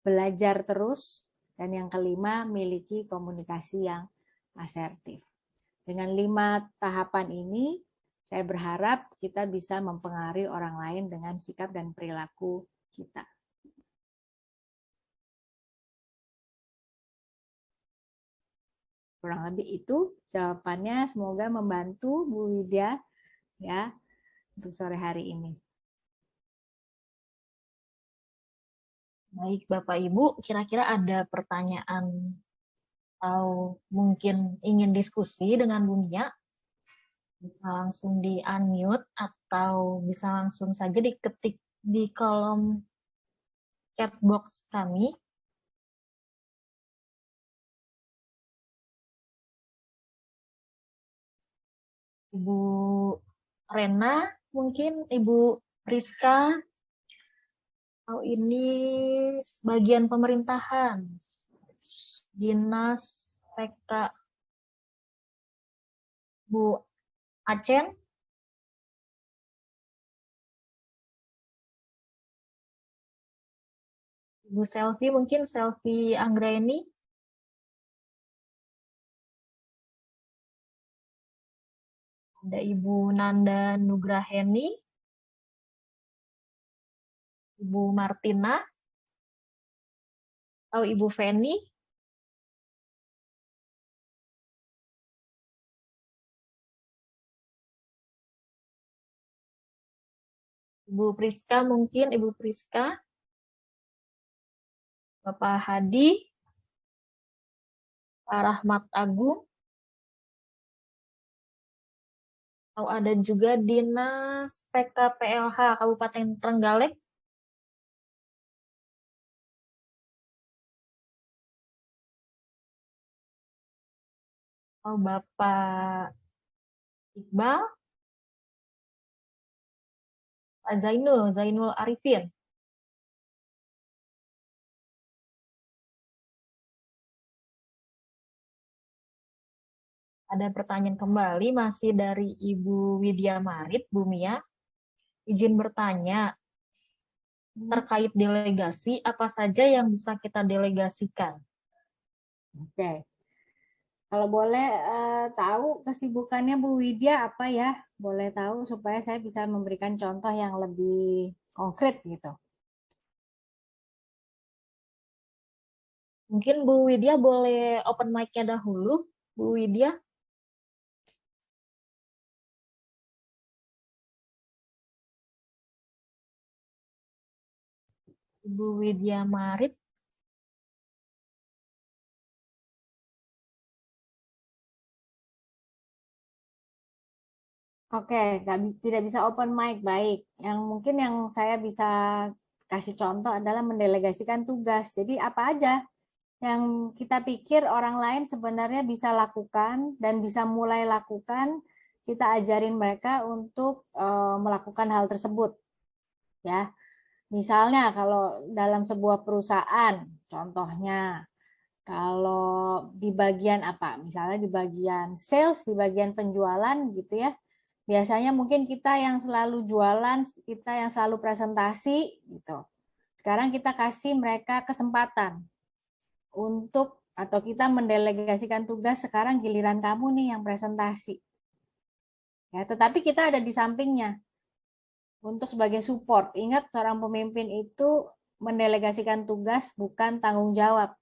belajar terus. Dan yang kelima, miliki komunikasi yang asertif. Dengan 5 tahapan ini, saya berharap kita bisa mempengaruhi orang lain dengan sikap dan perilaku kita. Kurang lebih itu jawabannya. Semoga membantu Bu Widya ya untuk sore hari ini. Baik, Bapak Ibu, kira-kira ada pertanyaan atau mungkin ingin diskusi dengan Bu Mia? Bisa langsung di-unmute atau bisa langsung saja diketik di kolom chat box kami. Ibu Rena, mungkin Ibu Priska, atau ini bagian pemerintahan, Dinas PK Bu Acen, Ibu Selvi, mungkin Selvi Anggraini, ada Ibu Nanda Nugraheni, Ibu Martina, atau Ibu Feni, Ibu Priska, mungkin Ibu Priska, Bapak Hadi, Pak Rahmat Agung, atau ada juga Dinas PKPLH Kabupaten Trenggalek, atau Bapak Iqbal, Pak Zainul Arifin. Ada pertanyaan kembali masih dari Ibu Widya Marit, Bu Mia. Izin bertanya, terkait delegasi, apa saja yang bisa kita delegasikan? Oke. Kalau boleh tahu kesibukannya Bu Widya apa ya? Boleh tahu supaya saya bisa memberikan contoh yang lebih konkret gitu. Mungkin Bu Widya boleh open mic-nya dahulu, Bu Widya. Ibu Widya Marit. Oke, tidak bisa open mic, baik. Yang mungkin yang saya bisa kasih contoh adalah mendelegasikan tugas. Jadi apa aja yang kita pikir orang lain sebenarnya bisa lakukan dan bisa mulai lakukan, kita ajarin mereka untuk melakukan hal tersebut. Ya, misalnya kalau dalam sebuah perusahaan, contohnya kalau di bagian apa, misalnya di bagian sales, di bagian penjualan gitu ya. Biasanya mungkin kita yang selalu jualan, kita yang selalu presentasi gitu. Sekarang kita kasih mereka kesempatan untuk atau kita mendelegasikan tugas, sekarang giliran kamu nih yang presentasi. Ya, tetapi kita ada di sampingnya untuk sebagai support. Ingat, seorang pemimpin itu mendelegasikan tugas bukan tanggung jawab.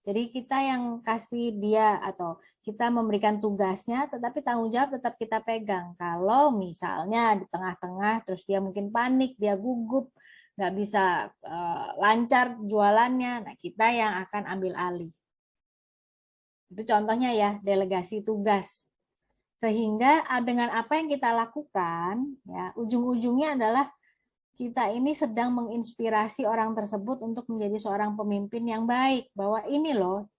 Jadi kita yang kasih dia atau kita memberikan tugasnya, tetapi tanggung jawab tetap kita pegang. Kalau misalnya di tengah-tengah terus dia mungkin panik, dia gugup, nggak bisa lancar jualannya, nah kita yang akan ambil alih. Itu contohnya ya, delegasi tugas. Sehingga dengan apa yang kita lakukan, ya ujung-ujungnya adalah kita ini sedang menginspirasi orang tersebut untuk menjadi seorang pemimpin yang baik. Bahwa ini loh,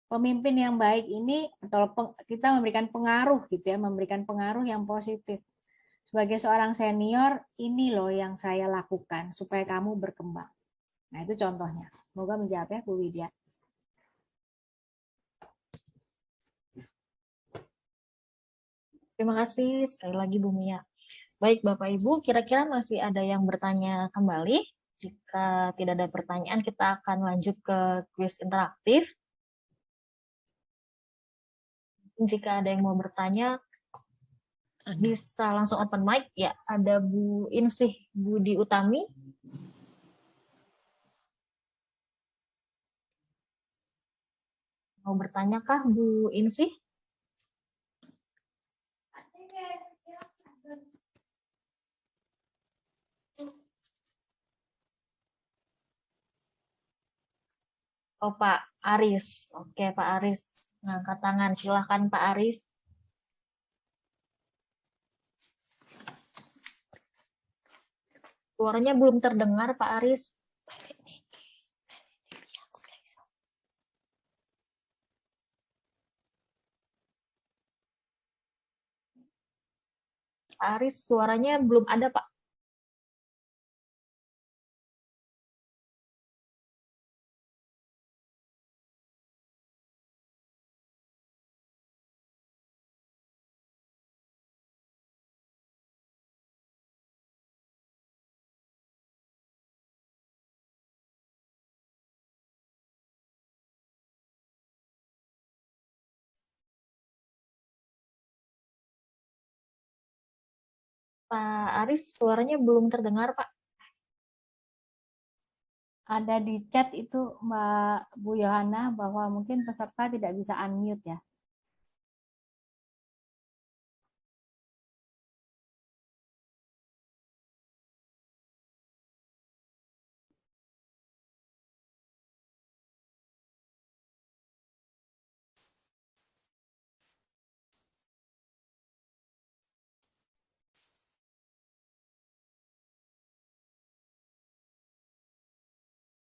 pemimpin yang baik ini, atau kita memberikan pengaruh gitu ya, memberikan pengaruh yang positif. Sebagai seorang senior, ini loh yang saya lakukan supaya kamu berkembang. Nah itu contohnya. Semoga menjawab ya Bu Widya. Terima kasih sekali lagi Bu Mia. Baik Bapak Ibu, kira-kira masih ada yang bertanya kembali? Jika tidak ada pertanyaan, kita akan lanjut ke kuis interaktif. Jika ada yang mau bertanya, bisa langsung open mic. Ya, ada Bu Insih Budi Utami. Mau bertanya kah Bu Insih? Oh Pak Aris. Oke Pak Aris. Ngangkat tangan. Silahkan Pak Aris. Suaranya belum terdengar Pak Aris. Pak Aris, suaranya belum ada Pak. Pak Aris, suaranya belum terdengar Pak. Ada di chat itu Mbak Bu Yohana bahwa mungkin peserta tidak bisa unmute ya.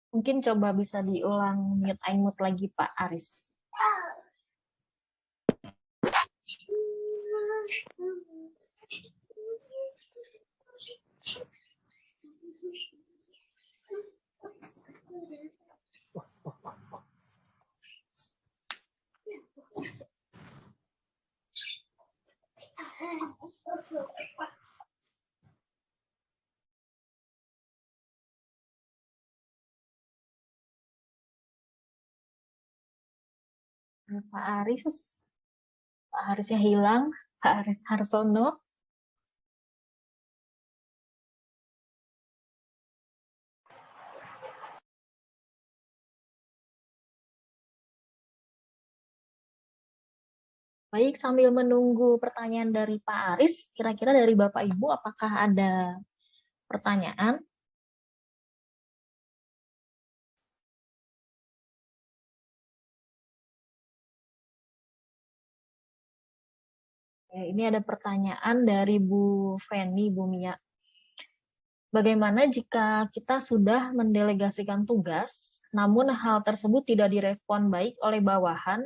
Mungkin coba bisa diulang mute unmute lagi Pak Aris. Pak Arisnya hilang, Pak Aris Harsono. Baik, sambil menunggu pertanyaan dari Pak Aris, kira-kira dari Bapak Ibu apakah ada pertanyaan? Ini ada pertanyaan dari Bu Feni, Bu Mia. Bagaimana jika kita sudah mendelegasikan tugas, namun hal tersebut tidak direspon baik oleh bawahan,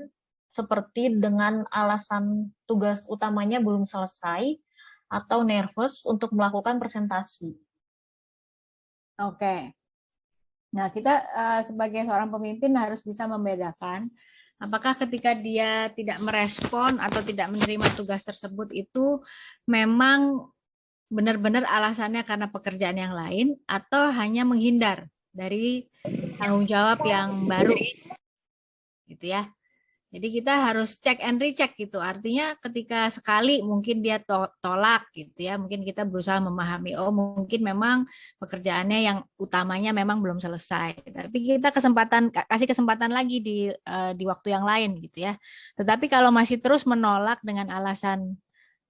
seperti dengan alasan tugas utamanya belum selesai, atau nervous untuk melakukan presentasi? Oke. Nah, kita sebagai seorang pemimpin harus bisa membedakan apakah ketika dia tidak merespon atau tidak menerima tugas tersebut itu memang benar-benar alasannya karena pekerjaan yang lain atau hanya menghindar dari tanggung jawab yang baru gitu ya. Jadi kita harus cek and recheck gitu. Artinya ketika sekali mungkin dia tolak gitu ya, mungkin kita berusaha memahami, oh mungkin memang pekerjaannya yang utamanya memang belum selesai. Tapi kita kasih kesempatan lagi di waktu yang lain gitu ya. Tetapi kalau masih terus menolak dengan alasan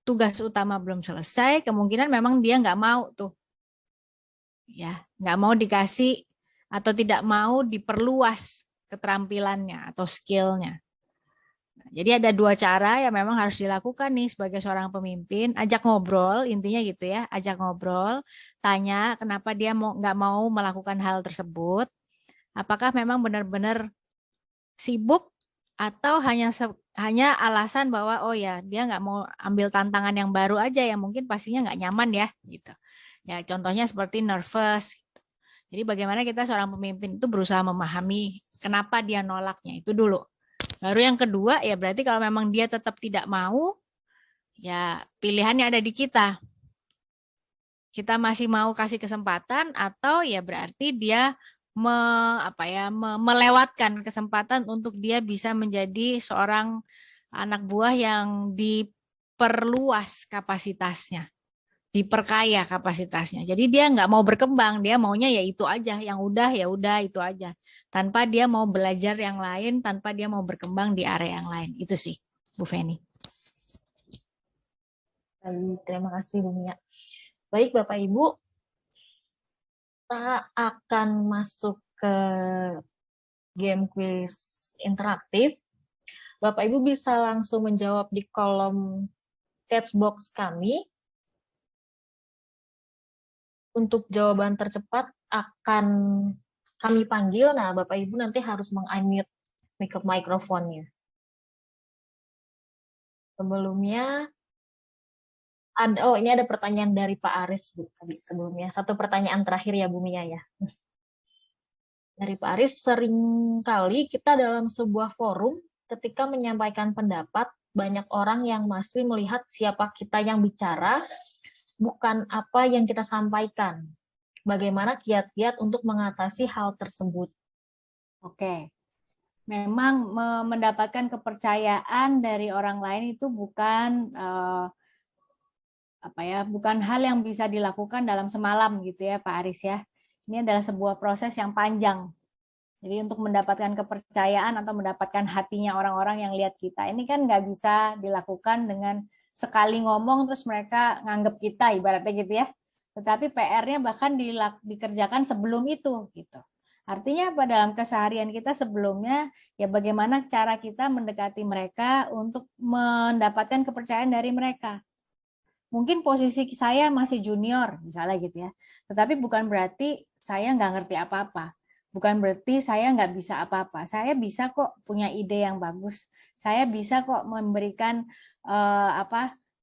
tugas utama belum selesai, kemungkinan memang dia nggak mau tuh, ya nggak mau dikasih atau tidak mau diperluas keterampilannya atau skillnya. Jadi ada dua cara yang memang harus dilakukan nih sebagai seorang pemimpin. Ajak ngobrol, intinya gitu ya. Ajak ngobrol, tanya kenapa dia nggak mau melakukan hal tersebut. Apakah memang benar-benar sibuk atau hanya alasan bahwa oh ya dia nggak mau ambil tantangan yang baru aja yang mungkin pastinya nggak nyaman ya gitu. Ya contohnya seperti nervous. Gitu. Jadi bagaimana kita seorang pemimpin itu berusaha memahami kenapa dia nolaknya itu dulu. Baru yang kedua ya berarti kalau memang dia tetap tidak mau, ya pilihannya ada di kita. Kita masih mau kasih kesempatan atau ya berarti dia melewatkan kesempatan untuk dia bisa menjadi seorang anak buah yang diperluas kapasitasnya, diperkaya kapasitasnya. Jadi dia nggak mau berkembang, dia maunya ya itu aja, yang udah ya udah itu aja. Tanpa dia mau belajar yang lain, tanpa dia mau berkembang di area yang lain. Itu sih, Bu Feni. Baik, terima kasih Bu Mia. Baik Bapak Ibu, kita akan masuk ke game quiz interaktif. Bapak Ibu bisa langsung menjawab di kolom chat box kami. Untuk jawaban tercepat akan kami panggil. Nah, Bapak Ibu nanti harus meng-unmute mikrofonnya. Sebelumnya ini ada pertanyaan dari Pak Aris Bu, tadi sebelumnya. Satu pertanyaan terakhir ya Bu Mia ya. Dari Pak Aris, seringkali kita dalam sebuah forum ketika menyampaikan pendapat, banyak orang yang masih melihat siapa kita yang bicara, bukan apa yang kita sampaikan. Bagaimana kiat-kiat untuk mengatasi hal tersebut? Oke. Memang mendapatkan kepercayaan dari orang lain itu bukan bukan hal yang bisa dilakukan dalam semalam gitu ya Pak Aris ya. Ini adalah sebuah proses yang panjang. Jadi untuk mendapatkan kepercayaan atau mendapatkan hatinya orang-orang yang lihat kita, ini kan nggak bisa dilakukan dengan sekali ngomong terus mereka nganggep kita ibaratnya gitu ya. Tetapi PR-nya bahkan dikerjakan sebelum itu gitu. Artinya apa dalam keseharian kita sebelumnya ya bagaimana cara kita mendekati mereka untuk mendapatkan kepercayaan dari mereka. Mungkin posisi saya masih junior misalnya gitu ya. Tetapi bukan berarti saya nggak ngerti apa-apa. Bukan berarti saya nggak bisa apa-apa. Saya bisa kok punya ide yang bagus. Saya bisa kok memberikan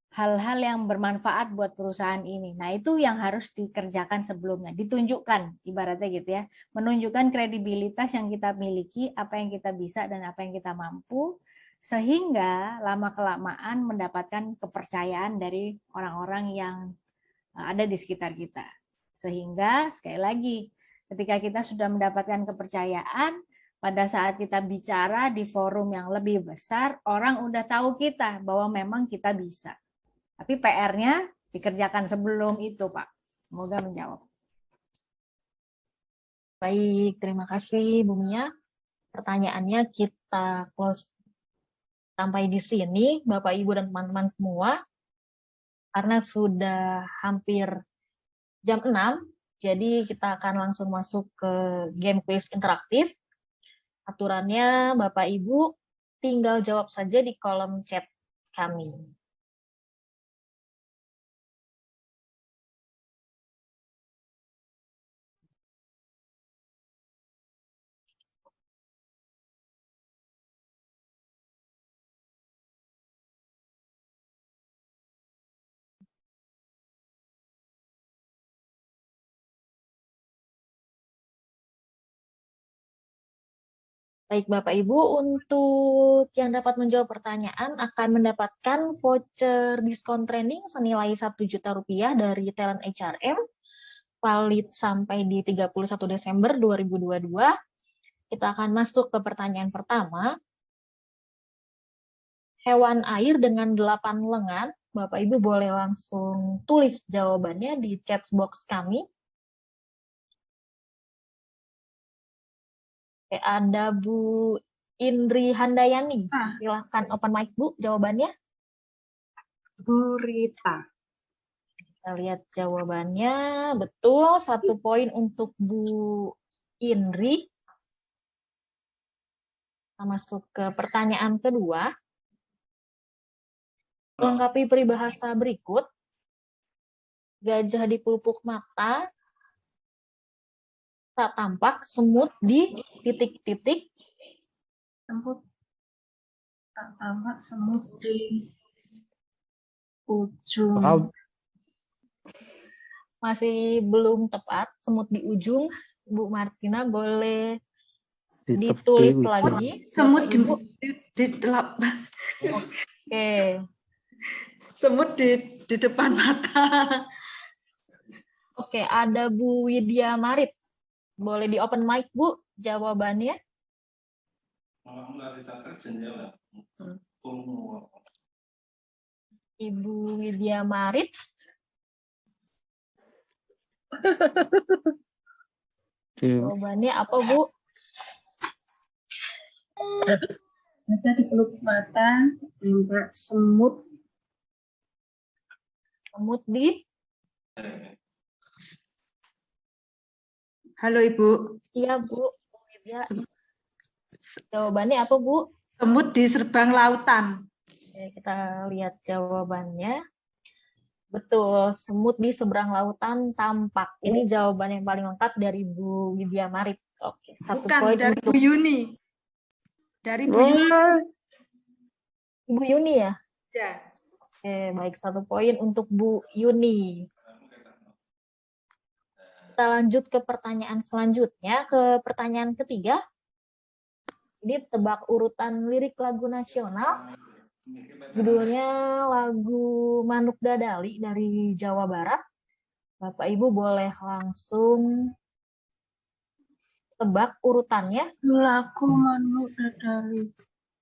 hal-hal yang bermanfaat buat perusahaan ini. Nah, itu yang harus dikerjakan sebelumnya, ditunjukkan ibaratnya gitu ya. Menunjukkan kredibilitas yang kita miliki, apa yang kita bisa dan apa yang kita mampu, sehingga lama-kelamaan mendapatkan kepercayaan dari orang-orang yang ada di sekitar kita. Sehingga, sekali lagi, ketika kita sudah mendapatkan kepercayaan, pada saat kita bicara di forum yang lebih besar, orang udah tahu kita bahwa memang kita bisa. Tapi PR-nya dikerjakan sebelum itu, Pak. Semoga menjawab. Baik, terima kasih Bu Mia. Pertanyaannya kita close sampai di sini, Bapak Ibu dan teman-teman semua. Karena sudah hampir jam 6, jadi kita akan langsung masuk ke game quiz interaktif. Aturannya Bapak Ibu tinggal jawab saja di kolom chat kami. Baik Bapak Ibu, untuk yang dapat menjawab pertanyaan akan mendapatkan voucher diskon training senilai Rp1.000.000 dari Talent HRM, valid sampai di 31 Desember 2022. Kita akan masuk ke pertanyaan pertama. Hewan air dengan 8 lengan. Bapak Ibu boleh langsung tulis jawabannya di chat box kami. Oke, ada Bu Indri Handayani. Silahkan open mic Bu, jawabannya. Gurita. Kita lihat jawabannya. Betul, 1 poin untuk Bu Indri. Kita masuk ke pertanyaan kedua. Melengkapi peribahasa berikut. Gajah di pelupuk mata, tak tampak semut di titik-titik. Semut. Tak tampak semut di ujung. Wow. Masih belum tepat, semut di ujung. Bu Martina boleh Di tepi ditulis ujung. lagi. Semut Bapak, Ibu. di telap. Oke. Semut di depan mata. Oke, ada Bu Widya Marit. Boleh di open mic, Bu, jawabannya. Ibu Widya Marit. Jawabannya apa, Bu? Gajah di pelupuk mata, tampak semut. Semut di? Halo Ibu. Iya, Bu. Bu Widya. Jawabannya apa, Bu? Semut di serbang lautan. Oke, kita lihat jawabannya. Betul, semut di seberang lautan tampak. Ini jawaban yang paling lengkap dari Bu Widya Marit. Oke, 1 Bukan poin dari untuk Bu Yuni. Dari Bu Yuni. Ibu Yuni ya? Ya. Oke, baik, 1 poin untuk Bu Yuni. Kita lanjut ke pertanyaan selanjutnya, ke pertanyaan ketiga. Ini tebak urutan lirik lagu nasional. Judulnya lagu Manuk Dadali dari Jawa Barat. Bapak Ibu boleh langsung tebak urutannya. Lagu Manuk Dadali.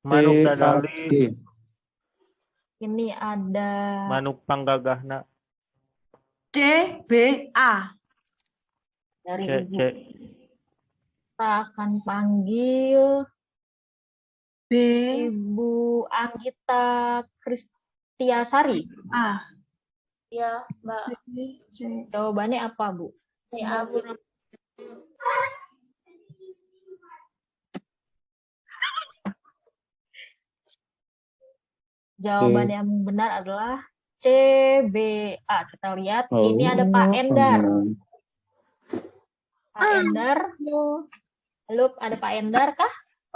Manuk Dadali, Ini ada Manuk Panggagahna, CBA. dari C, Ibu. C, Kita akan panggil B. Ibu Anggita Kristiasari. A. Ya, Mbak. B, C. Jawabannya apa, Bu? Ya, Jawaban yang benar adalah CBA. Kita lihat, ini ada Pak Endar. Pak Endar. Halo, ada Pak Endar kah?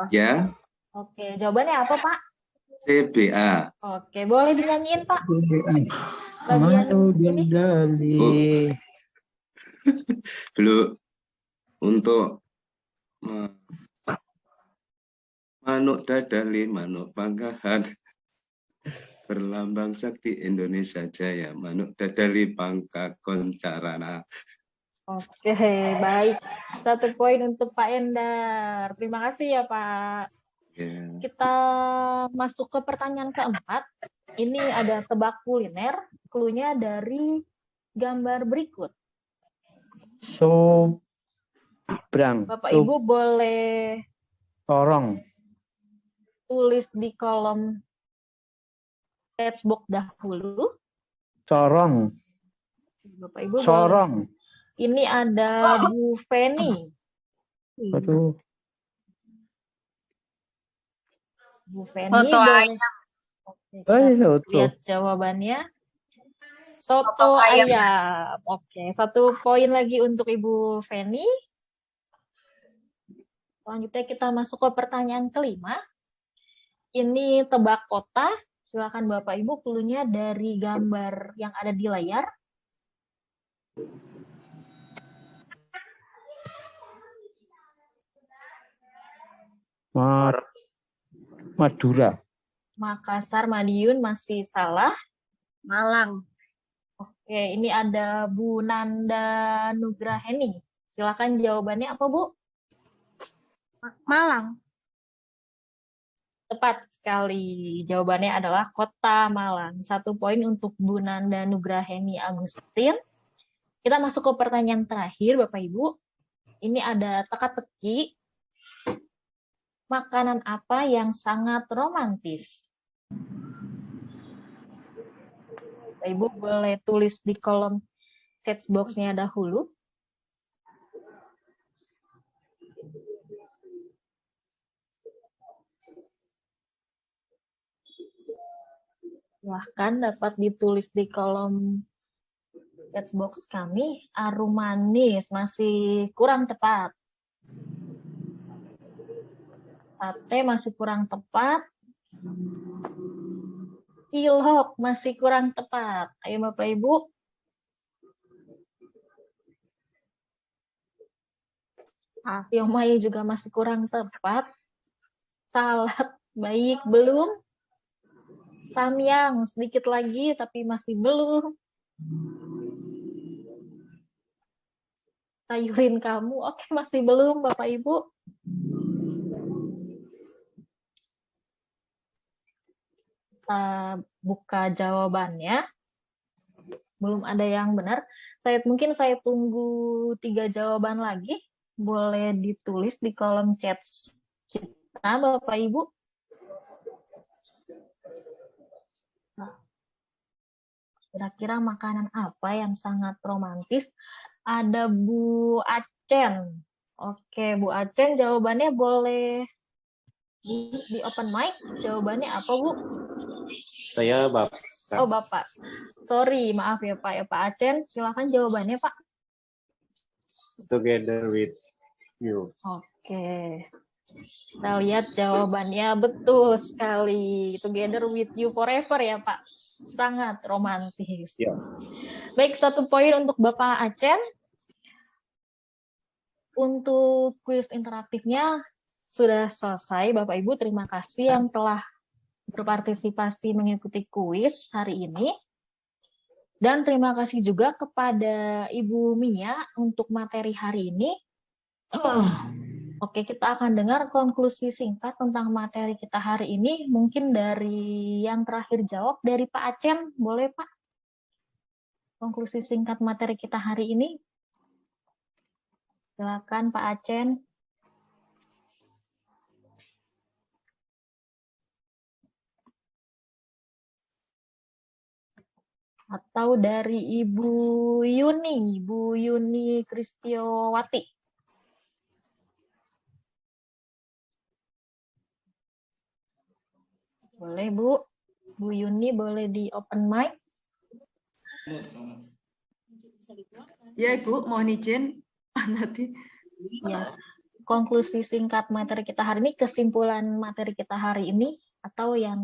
Ya, Oke, jawabannya apa, Pak? CBA. Oke, boleh dinyanyiin, Pak? Manu ini. Dadali. Belum untuk Manuk Dadali, Manuk Panggahan. Berlambang sakti Indonesia Jaya, Manuk Dadali Pangka Koncarana. Oke, baik. 1 poin untuk Pak Endar. Terima kasih ya, Pak. Ya. Kita masuk ke pertanyaan keempat. Ini ada tebak kuliner. Cluenya dari gambar berikut. Sobrang. Bapak Ibu boleh Sorong. tulis di kolom textbook dahulu. Sorong. Bapak Ibu boleh. Sorong. Ini ada Bu Feni. Aduh. Bu Feni Soto boleh. Oke, kita Soto. lihat jawabannya. Soto ayam. Oke, 1 poin lagi untuk Ibu Feni. Selanjutnya kita masuk ke pertanyaan kelima. Ini tebak kota. Silakan Bapak Ibu, cluenya dari gambar yang ada di layar. Ma- Madura. Makassar, Madiun masih salah. Malang. Oke, ini ada Bu Nanda Nugraheni. Silakan jawabannya apa, Bu? Malang. Tepat sekali. Jawabannya adalah Kota Malang. 1 poin untuk Bu Nanda Nugraheni Agustin. Kita masuk ke pertanyaan terakhir, Bapak Ibu. Ini ada teka-teki. Makanan apa yang sangat romantis? Bapak Ibu boleh tulis di kolom chat box-nya dahulu. Silahkan dapat ditulis di kolom chat box kami. Arum manis masih kurang tepat. Sate masih kurang tepat. Cilok masih kurang tepat. Ayo Bapak Ibu. Siomay juga masih kurang tepat. Salad baik belum. Samyang sedikit lagi tapi masih belum. Sayurin kamu oke masih belum Bapak Ibu. Kita buka jawabannya. Belum ada yang benar. Mungkin saya tunggu 3 jawaban lagi. Boleh ditulis di kolom chat kita, Bapak Ibu. Kira-kira makanan apa yang sangat romantis? Ada Bu Acen. Oke, Bu Acen, jawabannya boleh di open mic. Jawabannya apa, Bu? Saya Bapak. Oh, Bapak. Sorry, maaf ya, Pak. Ya, Pak Acen, silakan jawabannya, Pak. Together with you. Oke. Kita lihat jawabannya betul sekali. Together with you forever ya, Pak. Sangat romantis. Ya. Baik, 1 poin untuk Bapak Acen. Untuk kuis interaktifnya sudah selesai, Bapak Ibu. Terima kasih yang telah berpartisipasi mengikuti kuis hari ini. Dan terima kasih juga kepada Ibu Mia untuk materi hari ini. Oke, kita akan dengar konklusi singkat tentang materi kita hari ini. Mungkin dari yang terakhir jawab, dari Pak Acen. Boleh, Pak? Konklusi singkat materi kita hari ini. Silakan, Pak Acen. Atau dari Ibu Yuni Kristiowati. Boleh, Bu. Bu Yuni boleh di open mic. Ya, Ibu, mohon izin. Nanti. Ya. Konklusi singkat materi kita hari ini, kesimpulan materi kita hari ini, atau yang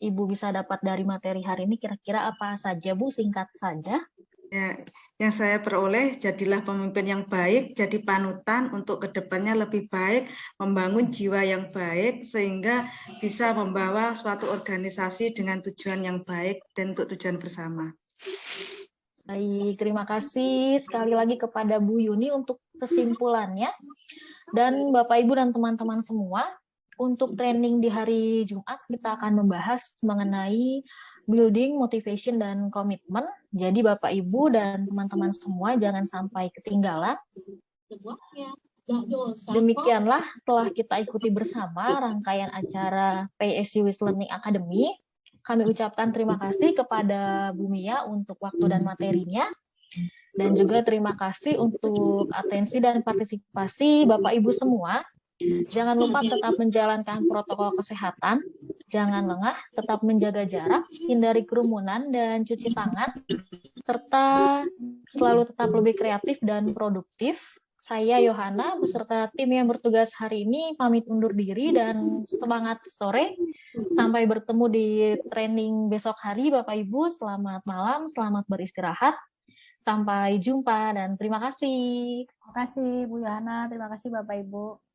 Ibu bisa dapat dari materi hari ini, kira-kira apa saja, Bu? Singkat saja. Ya, yang saya peroleh, jadilah pemimpin yang baik, jadi panutan untuk kedepannya lebih baik, membangun jiwa yang baik, sehingga bisa membawa suatu organisasi dengan tujuan yang baik dan untuk tujuan bersama. Baik, terima kasih sekali lagi kepada Bu Yuni untuk kesimpulannya. Dan Bapak, Ibu, dan teman-teman semua, untuk training di hari Jumat, kita akan membahas mengenai building, motivation, dan komitmen. Jadi Bapak, Ibu, dan teman-teman semua jangan sampai ketinggalan. Demikianlah telah kita ikuti bersama rangkaian acara PSU With Learning Academy. Kami ucapkan terima kasih kepada Bu Mia untuk waktu dan materinya. Dan juga terima kasih untuk atensi dan partisipasi Bapak Ibu semua. Jangan lupa tetap menjalankan protokol kesehatan, jangan lengah, tetap menjaga jarak, hindari kerumunan dan cuci tangan, serta selalu tetap lebih kreatif dan produktif. Saya Yohana beserta tim yang bertugas hari ini pamit undur diri dan semangat sore. Sampai bertemu di training besok hari Bapak Ibu. Selamat malam, selamat beristirahat. Sampai jumpa dan terima kasih. Terima kasih Bu Yohana, terima kasih Bapak Ibu.